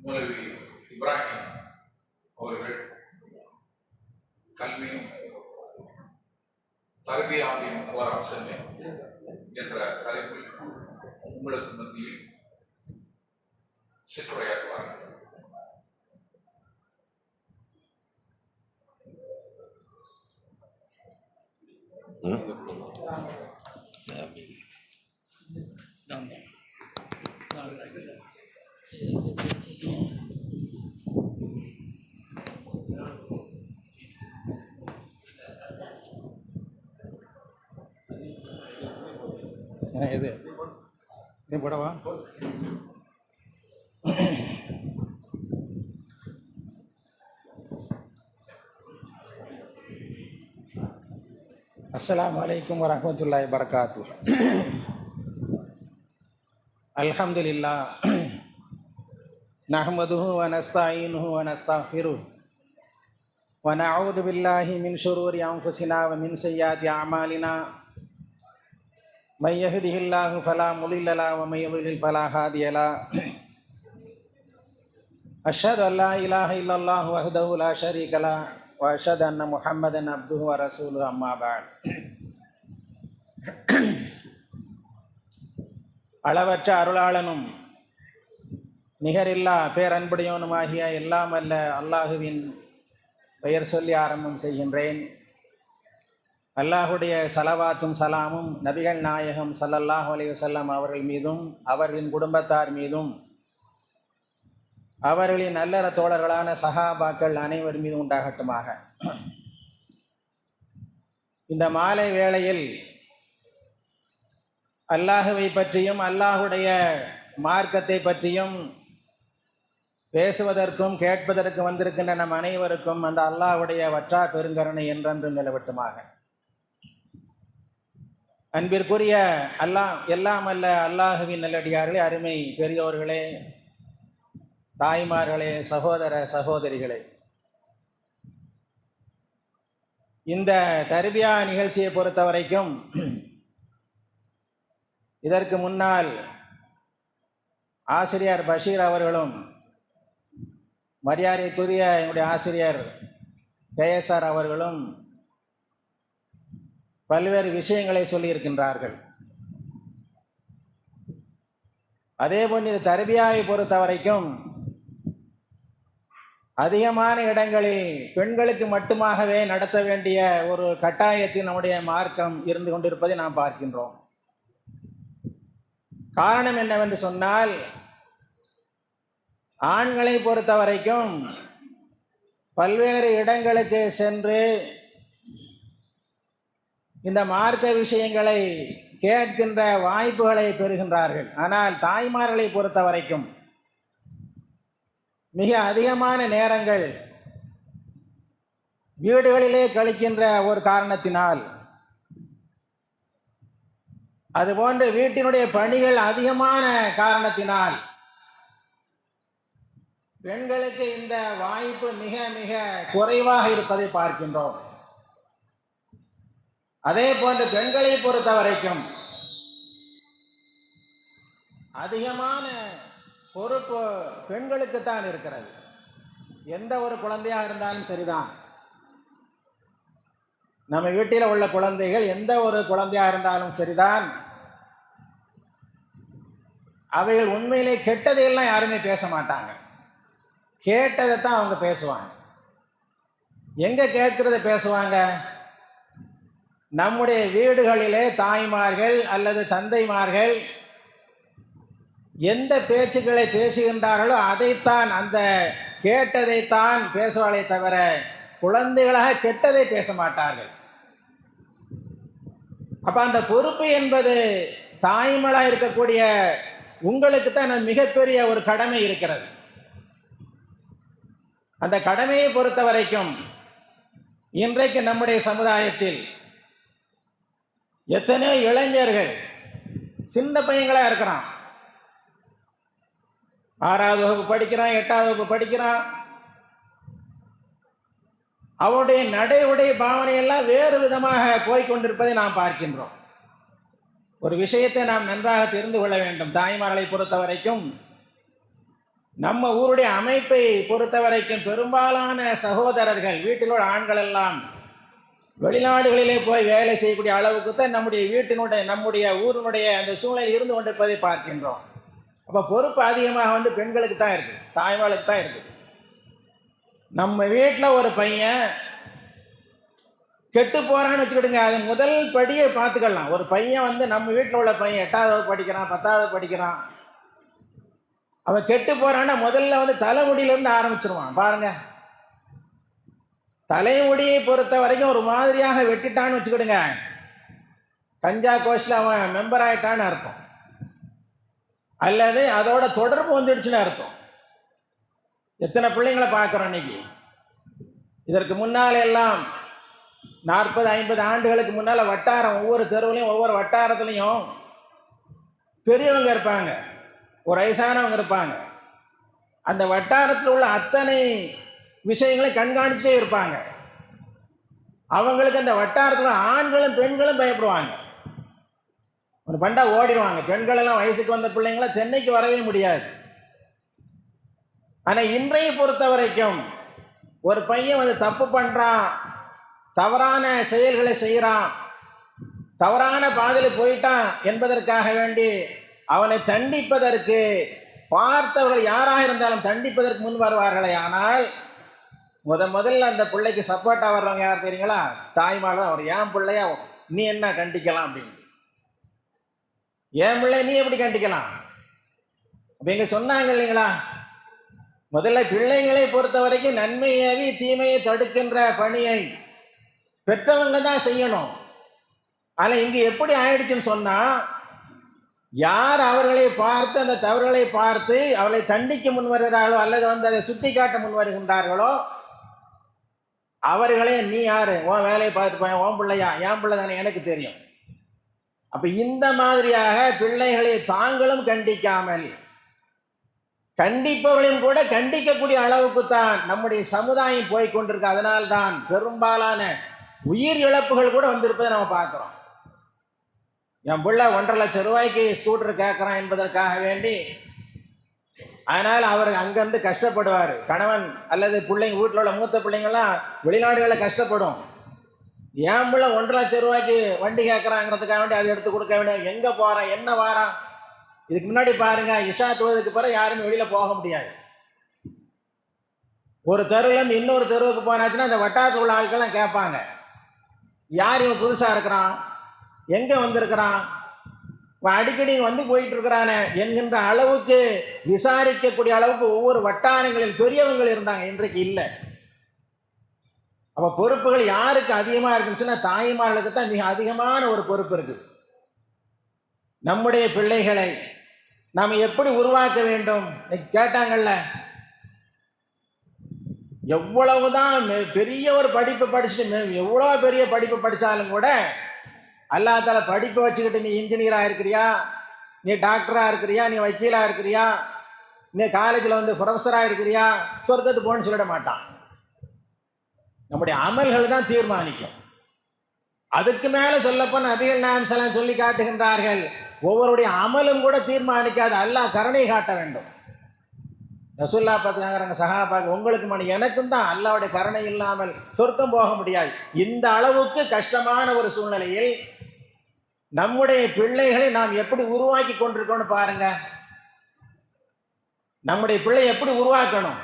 மௌலவி இப்ராஹிம் அவர்கள் கல்வியும் தர்பியாவின் ஒரு அம்சமே என்ற தலைப்பில் உங்களுக்கு மத்தியில் சிற்றுரையாற்றுவார்கள். இது போடவா? அஸ்ஸலாமு அலைக்கும் வரஹ்மத்துல்லாஹி வபரகாத்துஹு. அல்ஹம்துலில்லாஹ் நஹ்மதுஹு வ நஸ்தஈனுஹு வ நஸ்தக்ஃபிருஹு வ நஊது பில்லாஹி மின் ஷுரூரி அன்ஃபுஸினா வ மின் ஸய்யிஆத்தி அஅமாலினா மை யஹ்திஹில்லாஹு ஃபலா முலில்ல லஹு வ மை யுضلில் ஃபலா ஹாதிய லஹு. அஷ்ஹது அல்லா இலாஹ இல்லல்லாஹு வஹ்தஹு லா ஷரீக லஹு வ அஷ்ஹது அன்ன முஹம்மதன் அப்துஹு வ ரசூலுஹு அம்மா பஅத். அளவற்ற அருளாளனும் நிகரில்லா பேரன்புடையவனுமாகிய எல்லாம் அல்ல அல்லாஹுவின் பெயர் சொல்லி ஆரம்பம் செய்கின்றேன். அல்லாஹுடைய சலவாத்தும் சலாமும் நபிகள் நாயகம் ஸல்லல்லாஹு அலைஹி வஸல்லம் அவர்கள் மீதும் அவர்களின் குடும்பத்தார் மீதும் அவர்களின் நல்லற தோழர்களான சஹாபாக்கள் அனைவர் மீதும் உண்டாகட்டுமாக. இந்த மாலை வேளையில் அல்லாஹுவை பற்றியும் அல்லாஹுடைய மார்க்கத்தை பற்றியும் பேசுவதற்கும் கேட்பதற்கும் வந்திருக்கின்ற நம் அனைவருக்கும் அந்த அல்லாஹுடைய வற்றா பெருங்கருணை என்றென்றும் நிலவட்டுமாக. அன்பிற்குரிய எல்லாம் அல்ல அல்லாஹுவின் நல்லடியார்களே, அருமை பெரியோர்களே, தாய்மார்களே, சகோதர சகோதரிகளே, இந்த தர்பியா நிகழ்ச்சியை பொறுத்த வரைக்கும் இதற்கு முன்னால் ஆசிரியர் பஷீர் அவர்களும் மரியாதைக்குரிய என்னுடைய ஆசிரியர் கேஎஸ்ஆர் அவர்களும் பல்வேறு விஷயங்களை சொல்லியிருக்கின்றார்கள். அதேபோல் இந்த தர்பியாவை பொறுத்த வரைக்கும் அதிகமான இடங்களில் பெண்களுக்கு மட்டுமாகவே நடத்த வேண்டிய ஒரு கட்டாயத்தில் நம்முடைய மார்க்கம் இருந்து கொண்டிருப்பதை நாம் பார்க்கின்றோம். காரணம் என்னவென்று சொன்னால், ஆண்களை பொறுத்த வரைக்கும் பல்வேறு இடங்களுக்கு சென்று இந்த மார்க்க விஷயங்களை கேட்கின்ற வாய்ப்புகளை பெறுகின்றார்கள். ஆனால் தாய்மார்களை பொறுத்த வரைக்கும் மிக அதிகமான நேரங்கள் வீடுகளிலே கழிக்கின்ற ஒரு காரணத்தினால், அதுபோன்று வீட்டினுடைய பணிகள் அதிகமான காரணத்தினால் பெண்களுக்கு இந்த வாய்ப்பு மிக மிக குறைவாக இருப்பதை பார்க்கின்றோம். அதே போன்று பெண்களை பொறுத்த வரைக்கும் அதிகமான பொறுப்பு பெண்களுக்குத்தான் இருக்கிறது. எந்த ஒரு குழந்தையாக இருந்தாலும் சரிதான், நம்ம வீட்டில் உள்ள குழந்தைகள் எந்த ஒரு குழந்தையாக இருந்தாலும் சரிதான், அவைகள் உண்மையிலே கெட்டதையெல்லாம் யாருமே பேச மாட்டாங்க. கேட்டதைத்தான் அவங்க பேசுவாங்க. எங்க கேட்கிறத பேசுவாங்க? நம்முடைய வீடுகளிலே தாய்மார்கள் அல்லது தந்தைமார்கள் எந்த பேச்சுக்களை பேசுகின்றார்களோ அதைத்தான், அந்த கேட்டதைத்தான் பேசுவாளே தவிர குழந்தைகளாக கெட்டதை பேச மாட்டார்கள். அப்ப அந்த பொறுப்பு என்பது தாய்மளாக இருக்கக்கூடிய உங்களுக்கு தான் மிகப்பெரிய ஒரு கடமை இருக்கிறது. அந்த கடமையை பொறுத்த வரைக்கும் இன்றைக்கு நம்முடைய சமுதாயத்தில் எத்தனையோ இளைஞர்கள் சின்ன பையங்களா இருக்கிறான், 6வது வகுப்பு படிக்கிறான், 8வது வகுப்பு படிக்கிறான். அவருடைய நடை உடை பாவனையெல்லாம் வேறு விதமாக போய்கொண்டிருப்பதை நாம் பார்க்கின்றோம். ஒரு விஷயத்தை நாம் நன்றாக தெரிந்து கொள்ள வேண்டும். தாய்மார்களை பொறுத்த வரைக்கும் நம்ம ஊருடைய அமைப்பை பொறுத்த வரைக்கும் பெரும்பாலான சகோதரர்கள் வீட்டில் உள்ள ஆண்கள் எல்லாம் வெளிநாடுகளிலே போய் வேலை செய்யக்கூடிய அளவுக்கு தான் நம்முடைய ஊரினுடைய அந்த சூழ்நிலை இருந்து கொண்டிருப்பதை பார்க்கின்றோம். அப்போ பொறுப்பு அதிகமாக பெண்களுக்கு தான் இருக்குது, தாய்மார்களுக்கு தான் இருக்குது. நம்ம வீட்டில் ஒரு பையன் கெட்டு போகிறான்னு வச்சுக்கிடுங்க, அது முதல் படியை பார்த்துக்கலாம். ஒரு பையன் நம்ம வீட்டில் உள்ள பையன் 8வது படிக்கிறான், 10வது படிக்கிறான், அவன் கெட்டு போகிறான்னா முதல்ல தலைமுடியிலேருந்து ஆரம்பிச்சிருவான். பாருங்க, தலைமுடியை பொறுத்த வரைக்கும் ஒரு மாதிரியாக வெட்டிட்டான்னு வச்சுக்கிடுங்க, கஞ்சா கோஷில் அவன் மெம்பர் ஆகிட்டான்னு அர்த்தம், அல்லது அதோட தொடர்பு வந்துடுச்சுன்னு அர்த்தம். எத்தனை பிள்ளைங்களை பார்க்குறோம் இன்னைக்கு. இதற்கு முன்னால் எல்லாம் 40-50 ஆண்டுகளுக்கு முன்னால் வட்டாரம், ஒவ்வொரு தெருவுலையும் ஒவ்வொரு வட்டாரத்துலேயும் பெரியவங்க இருப்பாங்க, ஒரு வயசானவங்க இருப்பாங்க. அந்த வட்டாரத்தில் உள்ள அத்தனை விஷயங்களை கண்காணிச்சே இருப்பாங்க. அவங்களுக்கு அந்த வட்டாரத்தில் ஆண்களும் பெண்களும் பயப்படுவாங்க. ஒரு பண்டா ஓடிடுவாங்க. பெண்களெல்லாம் வயசுக்கு வந்த பிள்ளைங்கள தென்னைக்கு வரவே முடியாது. ஆனால் இன்றைய பொறுத்த வரைக்கும் ஒரு பையன் தப்பு பண்ணுறான், தவறான செயல்களை செய்கிறான், தவறான பாதையில் போயிட்டான் என்பதற்காக வேண்டி அவனை தண்டிப்பதற்கு பார்த்தவர்கள் யாராக இருந்தாலும் தண்டிப்பதற்கு முன் வருவார்களே. ஆனால் முதல்ல அந்த பிள்ளைக்கு சப்போர்ட்டாக வர்றவங்க யார் தெரியுங்களா? தாய்மார்கள். அவர் ஏன் பிள்ளையா நீ என்ன கண்டிக்கலாம் அப்படின்னு, ஏன் பிள்ளை நீ எப்படி கண்டிக்கலாம் அப்படிங்க சொன்னாங்க இல்லைங்களா? முதல்ல பிள்ளைங்களை பொறுத்த வரைக்கும் நன்மையேவி தீமையை தடுக்கின்ற பணியை பெற்றவங்க தான் செய்யணும். ஆனால் இங்கு எப்படி ஆயிடுச்சுன்னு சொன்னால், யார் அவர்களை பார்த்து அந்த தவறுகளை பார்த்து அவர்களை தண்டிக்க முன் வருகிறார்களோ அல்லது அதை சுட்டி காட்ட முன் வருகின்றார்களோ அவர்களே நீ யாரு, உன் வேலையை பார்த்துட்டு போய் உன் பிள்ளையா, என் பிள்ளை தானே எனக்கு தெரியும். அப்போ இந்த மாதிரியாக பிள்ளைகளை தாங்களும் கண்டிக்காமல் கண்டிப்பவர்களையும் கூட கண்டிக்கக்கூடிய அளவுக்கு தான் நம்முடைய சமுதாயம் போய்கொண்டிருக்கு. அதனால்தான் பெரும்பாலான உயிர் இழப்புகள் கூட வந்திருப்பதை நம்ம பார்க்குறோம். என் பிள்ளை 1.5 லட்சம் ரூபாய்க்கு ஸ்கூட்டர் கேட்குறான் என்பதற்காக வேண்டி, அதனால் அவர் அங்கேருந்து கஷ்டப்படுவார். கணவன் அல்லது பிள்ளைங்க, வீட்டில் உள்ள மூத்த பிள்ளைங்கள்லாம் வெளிநாடுகளில் கஷ்டப்படும். என் பிள்ளை 1.5 லட்சம் ரூபாய்க்கு வண்டி கேட்குறாங்கிறதுக்காக வேண்டி அதை எடுத்து கொடுக்க வேண்டிய, எங்கே போகிறான் என்ன வாரான். இதுக்கு முன்னாடி பாருங்க, இஷா தொழுதுக்கு பிறகு யாருமே வெளியில் போக முடியாது. ஒரு தெருவுலேருந்து இன்னொரு தெருவுக்கு போனாச்சுன்னா அந்த வட்டாரத்தில் உள்ள ஆட்கள்லாம் கேட்பாங்க, யார் இவன் புதுசாக இருக்கிறான், எங்கே வந்திருக்கிறான், அடிக்கடி போயிட்டு இருக்கிறானே என்கின்ற அளவுக்கு விசாரிக்கக்கூடிய அளவுக்கு ஒவ்வொரு வட்டாரங்களில் பெரியவங்கள் இருந்தாங்க. இன்றைக்கு இல்லை. அப்போ பொறுப்புகள் யாருக்கு அதிகமாக இருக்குன்னு சொன்னால் தாய்மார்களுக்கு தான் மிக அதிகமான ஒரு பொறுப்பு இருக்குது. நம்முடைய பிள்ளைகளை நாம் எப்படி உருவாக்க வேண்டும் கேட்டாங்கல்ல, எவ்வளவுதான் பெரிய ஒரு படிப்பை படிச்சுட்டு, எவ்வளோ பெரிய படிப்பை படித்தாலும் கூட அல்லாஹ் தஆலா படிப்பை வச்சுக்கிட்டு நீ இன்ஜினியராக இருக்கிறியா, நீ டாக்டராக இருக்கிறியா, நீ வக்கீலாக இருக்கிறியா, நீ காலேஜில் ப்ரொஃபஸராக இருக்கிறியா, சொர்க்கத்துக்கு போன்னு சொல்லிட மாட்டான். நம்முடைய அமல்கள் தான் தீர்மானிக்கும். அதுக்கு மேலே சொல்லப்போன நபிகள் நாயகம் ஸல்லல்லாஹு அலைஹி வஸல்லம் சொல்லி காட்டுகின்றார்கள், ஒவ்வொருடைய அமலும் கூட தீர்மானிக்காது, அல்லாஹ் கருணை காட்ட வேண்டும். ரசூலுல்லாஹ் பார்த்துக்காங்க சஹாபாக்கு, உங்களுக்கு மணி எனக்கும் தான் அல்லாஹ்வுடைய கருணை இல்லாமல் சொர்க்கம் போக முடியாது. இந்த அளவுக்கு கஷ்டமான ஒரு சூழ்நிலையில் நம்முடைய பிள்ளைகளை நாம் எப்படி உருவாக்கி கொண்டிருக்கோம்னு பாருங்க. நம்முடைய பிள்ளை எப்படி உருவாக்கணும்?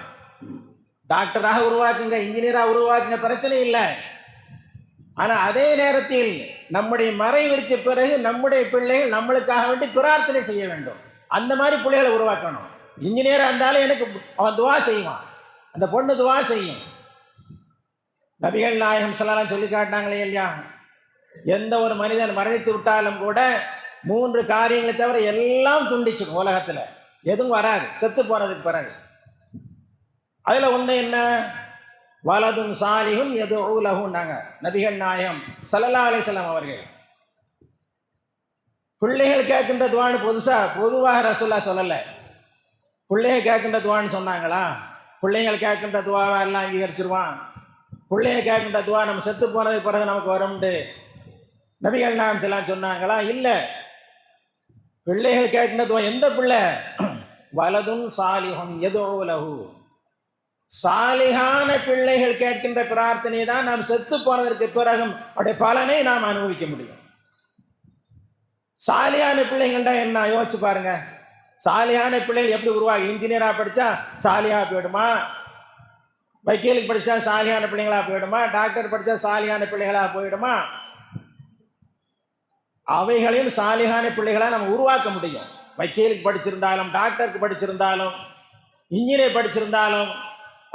டாக்டராக உருவாக்குங்க, இன்ஜினியராக உருவாக்குங்க, பிரச்சனை இல்லை. ஆனால் அதே நேரத்தில் நம்முடைய மறைவிற்கு பிறகு நம்முடைய பிள்ளைகள் நம்மளுக்காக வேண்டி பிரார்த்தனை செய்ய வேண்டும். அந்த மாதிரி பிள்ளைகளை உருவாக்கணும். இன்ஜினியராக இருந்தாலும் எனக்கு அவன் துவா செய்வான், அந்த பொண்ணு துவா செய்யும். நபிகள் நாயகம் ஸல்லல்லாஹு அலைஹி வஸல்லம் சொல்லி காட்டினாங்களே இல்லையா, எந்த ஒரு மனிதன் மரணித்து விட்டாலும் கூட 3 காரியங்களை தவிர எல்லாம் துண்டிச்சிடும். உலகத்தில் எதுவும் வராது செத்து போனதுக்கு பிறகு. அதில் ஒன்று என்ன? வலதும் சாலிஹும் யதுஉ லஹுன்னாங்க நபிகள் நாயகம் ஸல்லல்லாஹு அலைஹி வஸல்லம் அவர்கள். பிள்ளைகள் கேட்கின்ற துவான்னு பொதுவாக ரசூலுல்லாஹ் சொல்லலை. பிள்ளைகள் கேட்கின்ற துவான்னு சொன்னாங்களா? பிள்ளைகள் கேட்கின்ற துவாவை எல்லாம் அங்கீகரிச்சிருவான். பிள்ளைகள் கேட்கின்ற துவா நம்ம செத்து போனதுக்கு பிறகு நமக்கு வரும்ண்டு நபிகள் நாயகம் ஸல்லல்லாஹு அலைஹி வஸல்லம் சொன்னாங்களா? இல்லை. பிள்ளைகள் கேட்கின்ற துவா, எந்த பிள்ளை வலதுன் சாலிஹுன் யதுஉ லஹு. சாலிகான பிள்ளைகள் கேட்கின்ற பிரார்த்தனை தான் நாம் செத்து போனதற்கு பிறகும் அவருடைய பலனை நாம் அனுபவிக்க முடியும். சாலியான பிள்ளைகள்டா என்ன யோசிச்சு பாருங்க. சாலியான பிள்ளைகள் எப்படி உருவாகி? இன்ஜினியரா படிச்சா சாலியா போயிடுமா? வக்கீலுக்கு படிச்சா சாலியான பிள்ளைங்களா போயிடுமா? டாக்டர் படிச்சா சாலியான பிள்ளைகளா போயிடுமா? அவைகளையும் சாலிகான பிள்ளைகளா நம்ம உருவாக்க முடியும். வக்கீலுக்கு படிச்சிருந்தாலும், டாக்டருக்கு படிச்சிருந்தாலும், இன்ஜினியர் படிச்சிருந்தாலும்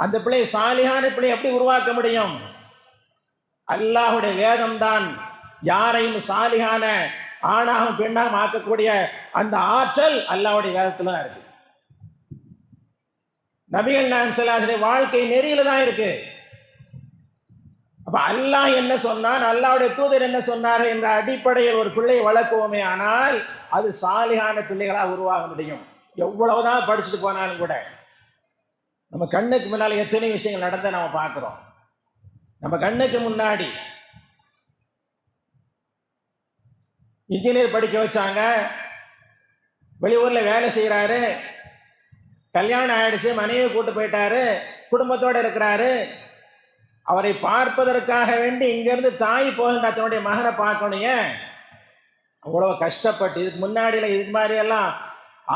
அந்த பிள்ளை சாலிகான பிள்ளை எப்படி உருவாக்க முடியும்? அல்லாஹ்வுடைய வேதம் தான் யாரையும் சாலிகான ஆணாகவும் பெண்ணாகவும் ஆக்கக்கூடிய அந்த ஆற்றல் அல்லாஹ்வுடைய வேதத்துல தான் இருக்கு. நபிகள் நாயகம் ஸல்லல்லாஹு அலைஹி வஸல்லம் வாழ்க்கை நெறியில தான் இருக்கு. அப்ப அல்லாஹ் என்ன சொன்னான், அல்லாஹ்வுடைய தூதர் என்ன சொன்னார் என்ற அடிப்படையில் ஒரு பிள்ளையை வளர்க்குவோமே ஆனால் அது சாலிகான பிள்ளைகளா உருவாக முடியும். எவ்வளவுதான் படிச்சுட்டு போனாலும் கூட நம்ம கண்ணுக்கு முன்னால் எத்தனை விஷயங்கள் நடந்த நம்ம பார்க்கிறோம். நம்ம கண்ணுக்கு முன்னாடி இன்ஜினியர் படிக்க வச்சாங்க, வெளியூர்ல வேலை செய்யறாரு, கல்யாணம் ஆயிடுச்சு, மனைவி கூட்டு போயிட்டாரு, குடும்பத்தோடு இருக்கிறாரு. அவரை பார்ப்பதற்காக வேண்டி இங்கிருந்து தாய் போகின்ற தன்னுடைய மகனை பார்க்கணும். ஏன் அவ்வளவு கஷ்டப்பட்டு? இதுக்கு முன்னாடியில இதுக்கு மாதிரி எல்லாம்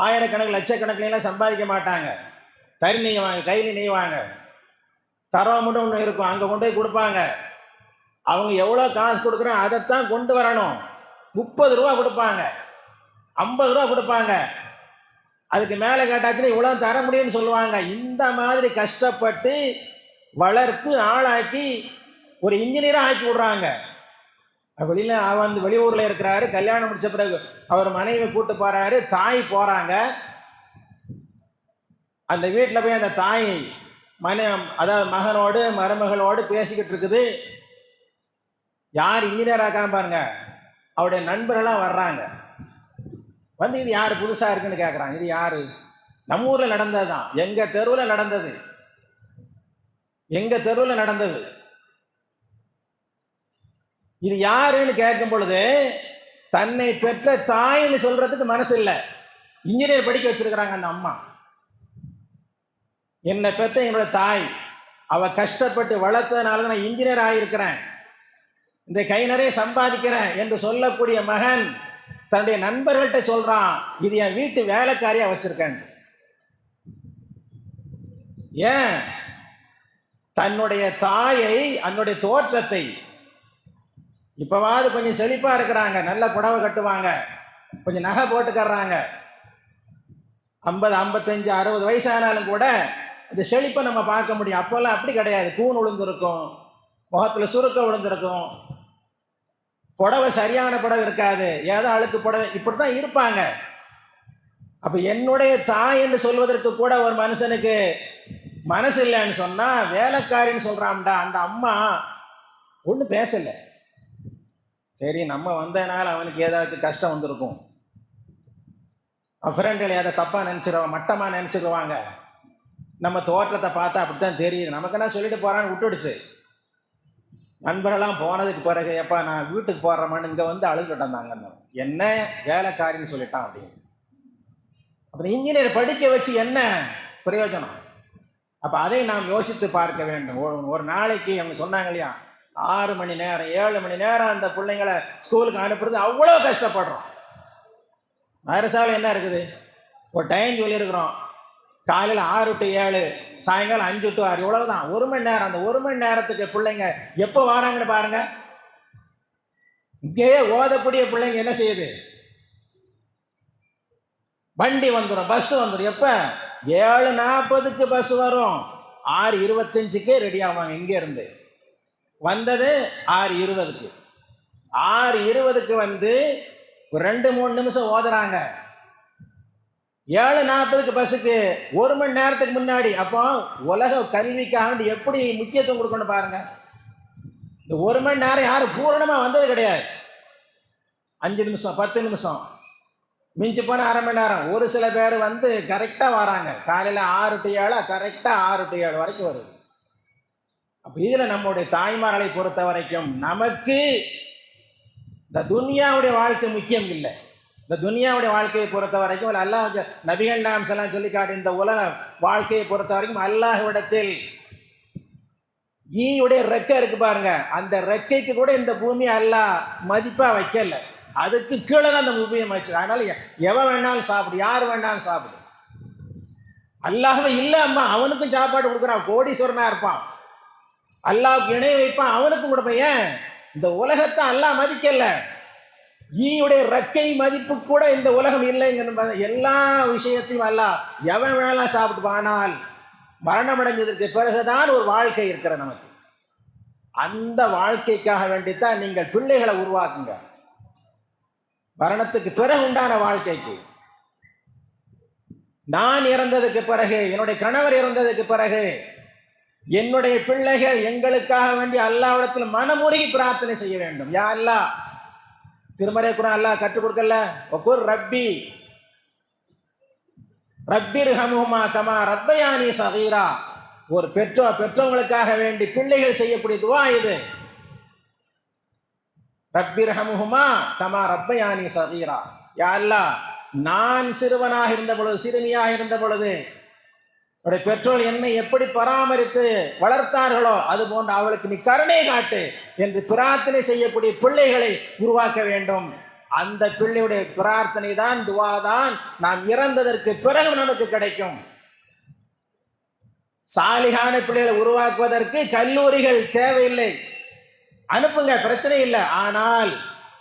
ஆயிரக்கணக்கில் லட்சக்கணக்கில் எல்லாம் சம்பாதிக்க மாட்டாங்க. தறி நெய்வாங்க, கையில் நெய்வாங்க, தரவமுன்னு ஒன்று இருக்கும், அங்கே கொண்டு போய் கொடுப்பாங்க. அவங்க எவ்வளோ காசு கொடுக்குறோம் அதைத்தான் கொண்டு வரணும். 30 ரூபா கொடுப்பாங்க, 50 ரூபா கொடுப்பாங்க, அதுக்கு மேலே கேட்டாச்சுன்னா இவ்வளோ தர முடியும்னு சொல்லுவாங்க. இந்த மாதிரி கஷ்டப்பட்டு வளர்த்து ஆளாக்கி ஒரு இன்ஜினியராக ஆக்கி விடுறாங்க. வெளியில் வந்து வெளியூரில் இருக்கிறாரு, கல்யாணம் முடிச்ச பிறகு அவர் மனைவி கூட்டு போகிறாரு, தாய் போகிறாங்க. அந்த வீட்டில் போய் அந்த தாய் அதாவது மகனோடு மருமகளோடு பேசிக்கிட்டு இருக்குது. யார் இன்ஜினியர் ஆக்காம பாருங்க, அவருடைய நண்பர்கள்லாம் வர்றாங்க. வந்து இது யார் புதுசாக இருக்குன்னு கேட்குறாங்க. இது யார்? நம்ம ஊரில் நடந்தது தான், எங்கள் தெருவில் நடந்தது, எங்கள் தெருவில் நடந்தது. இது யாருன்னு கேட்கும் பொழுது தன்னை பெற்ற தாய்ன்னு சொல்றதுக்கு மனசு இல்லை. இன்ஜினியர் படிக்க வச்சிருக்கிறாங்க அந்த அம்மா. என்னை பெற்ற என்னோட தாய், அவ கஷ்டப்பட்டு வளர்த்ததுனால தான் நான் இன்ஜினியர் ஆகியிருக்கிறேன், இந்த கை நிறைய சம்பாதிக்கிறேன் என்று சொல்லக்கூடிய மகன் தன்னுடைய நண்பர்கள்ட்ட சொல்றான், இது என் வீட்டு வேலைக்காரியா வச்சிருக்கேன். ஏன்? தன்னுடைய தாயை, அதனுடைய தோற்றத்தை, இப்பவாவது கொஞ்சம் செழிப்பா இருக்கிறாங்க, நல்ல புடவை கட்டுவாங்க, கொஞ்சம் நகை போட்டுக்கறாங்க, 50, 55, 60 வயசானாலும் கூட இந்த செழிப்பை நம்ம பார்க்க முடியும். அப்போல்லாம் அப்படி கிடையாது. கூன் விழுந்திருக்கும், முகத்தில் சுருக்கம் விழுந்திருக்கும், புடவை சரியான புடவை இருக்காது, ஏதோ அழுக்கு புடவை, இப்படிதான் இருப்பாங்க. அப்ப என்னுடைய தாய் என்று சொல்வதற்கு கூட ஒரு மனுஷனுக்கு மனசு இல்லைன்னு சொன்னா வேலைக்காரின்னு சொல்றான்டா. அந்த அம்மா ஒன்றும் பேசல. சரி, நம்ம வந்ததுனால அவனுக்கு ஏதாவது கஷ்டம் வந்திருக்கும், ஃப்ரெண்டுகள் ஏதாவது தப்பா நினைச்சிருவாங்க, மட்டமா நினைச்சிருவாங்க, நம்ம தோற்றத்தை பார்த்தா அப்படித்தான் தெரியுது, நமக்கு என்ன சொல்லிட்டு போறான்னு விட்டுடுச்சு. நண்பரெல்லாம் போனதுக்கு பிறகு, எப்பா நான் வீட்டுக்கு போடுறமான்னு இங்கே வந்து அழுதுட்டு வந்தாங்க, என்ன வேலைக்காரின்னு சொல்லிட்டான் அப்படின்னு. அப்புறம் இன்ஜினியர் படிக்க வச்சு என்ன பிரயோஜனம்? அப்போ அதை நாம் யோசித்து பார்க்க வேண்டும். ஒரு நாளைக்கு அவங்க சொன்னாங்க இல்லையா, 6 மணி நேரம் 7 மணி நேரம் அந்த பிள்ளைங்களை ஸ்கூலுக்கு அனுப்புறது அவ்வளோ கஷ்டப்படுறோம். மதரசாவில் என்ன இருக்குது? ஒரு டைம் சொல்லியிருக்கிறோம், காலையில் 6 to 7, சாயங்காலம் 5 to 6, இவ்வளவுதான், 1 மணி நேரம். அந்த 1 மணி நேரத்துக்கு பிள்ளைங்க எப்போ வராங்கன்னு பாருங்க. இங்கேயே ஓதக்கூடிய பிள்ளைங்க என்ன செய்யுது? வண்டி வந்துடும், பஸ் வந்துடும். எப்போ? 7:40க்கு பஸ் வரும், 6:25க்கே ரெடி ஆவாங்க. இங்கே இருந்து வந்தது 6:20க்கு, 6:20க்கு வந்து ஒரு 2-3 நிமிஷம் ஓதுறாங்க. 7:40க்கு பஸ்ஸுக்கு 1 மணி நேரத்துக்கு முன்னாடி. அப்போ உலக கல்விக்காக எப்படி முக்கியத்துவம் கொடுக்கணும் பாருங்க. இந்த 1 மணி நேரம் யாரும் பூரணமாக வந்தது கிடையாது. 5 நிமிஷம் 10 நிமிஷம், மிஞ்சி போன அரை மணி நேரம். ஒரு சில பேர் வந்து கரெக்டாக வராங்க, காலையில் 6 to 7, கரெக்டாக 6 to 7 வரைக்கும் வருது. அப்போ இதில் நம்முடைய தாய்மார்களை பொறுத்த வரைக்கும் நமக்கு இந்த துன்யாவுடைய வாழ்க்கை முக்கியம் இல்லை. இந்த துனியாவுடைய வாழ்க்கையை பொறுத்த வரைக்கும் அல்லாஹ் நபிகள் நாயகம் ஸல்லல்லாஹு சொல்லி காட்டி இந்த உலக வாழ்க்கையை பொறுத்த வரைக்கும் அல்லாஹ்விடத்தில் ஈயுடைய ரெக்கை இருக்கு பாருங்க, அந்த ரெக்கைக்கு கூட இந்த பூமியை அல்லாஹ் மதிப்பா வைக்கல, அதுக்கு கீழே தான் அந்த பூமியை வச்சு. அதனால எவன் வேணாலும் சாப்பிடு, யார் வேணாலும் சாப்பிடு. அல்லாஹ்வே இல்லை அம்மா அவனுக்கும் சாப்பாடு கொடுக்குறான், கோடீஸ்வரனா இருப்பான், அல்லாஹ்வுக்கு இணை வைப்பான், அவனுக்கும் கொடுப்பேன். ஏன் இந்த உலகத்தை அல்லாஹ் மதிக்கல, ஈயுடைய ரெக்கை மதிப்பு கூட இந்த உலகம் இல்லைங்கிற எல்லா விஷயத்தையும் அல்லாஹ் எவன் வேணாலும் சாப்பிட்டு. ஆனால் மரணம் அடைஞ்சதற்கு பிறகுதான் ஒரு வாழ்க்கை இருக்கிற நமக்கு. அந்த வாழ்க்கைக்காக வேண்டித்தான் நீங்கள் பிள்ளைகளை உருவாக்குங்க. மரணத்துக்கு பிறகு உண்டான வாழ்க்கைக்கு, நான் இறந்ததுக்கு பிறகு, என்னுடைய கணவர் இறந்ததுக்கு பிறகு என்னுடைய பிள்ளைகள் எங்களுக்காக வேண்டி அல்லாஹ்விடத்தில் மனமுருகி பிரார்த்தனை செய்ய வேண்டும். யா அல்லாஹ், திருமறை குர்ஆன் அல்லாஹ் கற்றுக் கொடுக்கல, வகுர் ரப்பி ரப்பிர்ஹம்ஹுமா கமா ரப்பயானி சகீரா. ஒரு பெற்றோர்களுக்காக வேண்டி பிள்ளைகள் செய்யக்கூடிய துவா இது. ரப்பிர்ஹம்ஹுமா கமா ரப்பயானி சகீரா. யா அல்லாஹ், நான் சிறுவனாக இருந்த பொழுது, சிறுமியாக இருந்த பொழுது என்னுடைய பெற்றோர் என்னை எப்படி பராமரித்து வளர்த்தார்களோ அது போன்று அவளுக்கு நீ கருணை காட்டு என்று பிரார்த்தனை செய்யக்கூடிய பிள்ளைகளை உருவாக்க வேண்டும். அந்த பிள்ளையுடைய பிரார்த்தனை தான், துவா தான் நாம் இறந்ததற்கு பிறகு நமக்கு கிடைக்கும். சாலிகான பிள்ளைகளை உருவாக்குவதற்கு கல்லூரிகள் தேவையில்லை, அனுப்புங்க, பிரச்சனை இல்லை. ஆனால்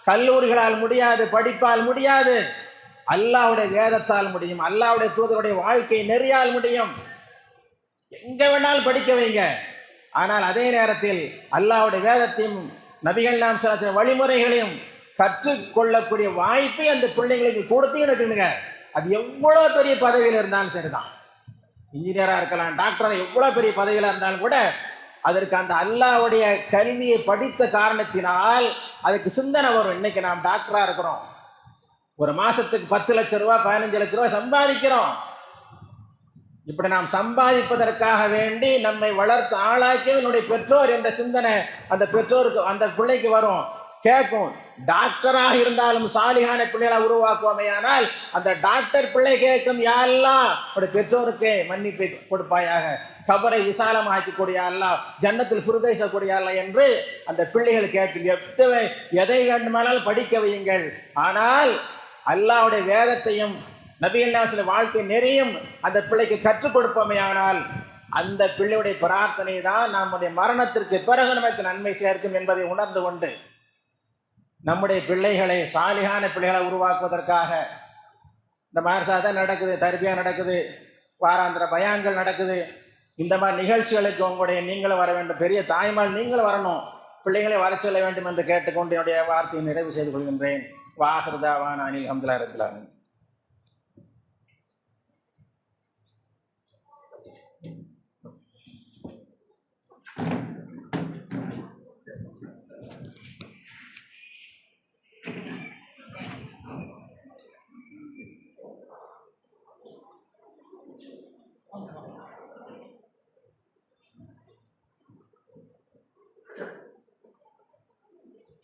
கல்லூரிகளால் முடியாது, படிப்பால் முடியாது, அல்லாஹ்வுடைய வேதத்தால் முடியும், அல்லாஹ்வுடைய தூதருடைய வாழ்க்கை நெறியால் முடியும். எங்க வேணாலும் படிக்க வைங்க. ஆனால் அதே நேரத்தில் அல்லாஹ்வுடைய வேதத்தையும் நபிகள் நாயகம் ஸல்லல்லாஹு அலைஹி வஸல்லம் வழிமுறைகளையும் கற்றுக்கொள்ளக்கூடிய வாய்ப்பை அந்த பிள்ளைங்களுக்கு கொடுத்தீங்கன்னு, அது எவ்வளோ பெரிய பதவியில் இருந்தாலும் சரிதான். இன்ஜினியராக இருக்கலாம், டாக்டராக, எவ்வளோ பெரிய பதவியில் இருந்தாலும் கூட அதற்கு அந்த அல்லாஹ்வுடைய கல்வியை படித்த காரணத்தினால் அதுக்கு சிந்தனை வரும். இன்னைக்கு நாம் டாக்டராக இருக்கிறோம், ஒரு மாசத்துக்கு 10 லட்சம் ரூபா 15 லட்சம் ரூபாய் சம்பாதிக்கிறோம். இப்படி நாம் சம்பாதிப்பதற்காக வேண்டி நம்மை வளர்த்து ஆளாக்கி என்னுடைய பெற்றோர் என்ற சிந்தனை அந்த பெற்றோருக்கு, அந்த பிள்ளைக்கு வரும், கேட்கும். டாக்டராக இருந்தாலும் சாலிகான பிள்ளைகளை உருவாக்குவோமே, ஆனால் அந்த டாக்டர் பிள்ளை கேட்கும், யா அல்லாஹ் என்னுடைய பெற்றோருக்கு மன்னிப்பை கொடுப்பாயாக, கபரை விசாலமாக்கி கூடிய அல்லாஹ், ஜன்னத்தில் ஃபிர்தௌஸ கூடிய அல்லாஹ் என்று அந்த பிள்ளைகள் கேட்கும். எதை வேண்டுமானாலும் படிக்க வையுங்கள், ஆனால் அல்லாஹ்வுடைய வேதத்தையும் நபிகள் நாயகம் வாழ்க்கை நெறியும் அந்த பிள்ளைக்கு கற்றுக் கொடுப்போமே, ஆனால் அந்த பிள்ளையுடைய பிரார்த்தனை தான் நம்முடைய மரணத்திற்கு பிறகு நமக்கு நன்மை சேர்க்கும் என்பதை உணர்ந்து கொண்டு நம்முடைய பிள்ளைகளை, சாலிகான பிள்ளைகளை உருவாக்குவதற்காக இந்த மதரசா தான் நடக்குது, தர்பியா நடக்குது, வாராந்திர பயான்கள் நடக்குது. இந்த மாதிரி நிகழ்ச்சிகளுக்கு உங்களுடைய நீங்களும் வர வேண்டும், பெரிய தாய்மால் நீங்களும் வரணும், பிள்ளைகளை வர சொல்ல வேண்டும் என்று கேட்டுக்கொண்டு என்னுடைய வார்த்தையை நிறைவு செய்து கொள்கின்றேன். வாஹிர் தாவானா அனில் ஹம்துலில்லாஹி ரப்பில் ஆலமீன்.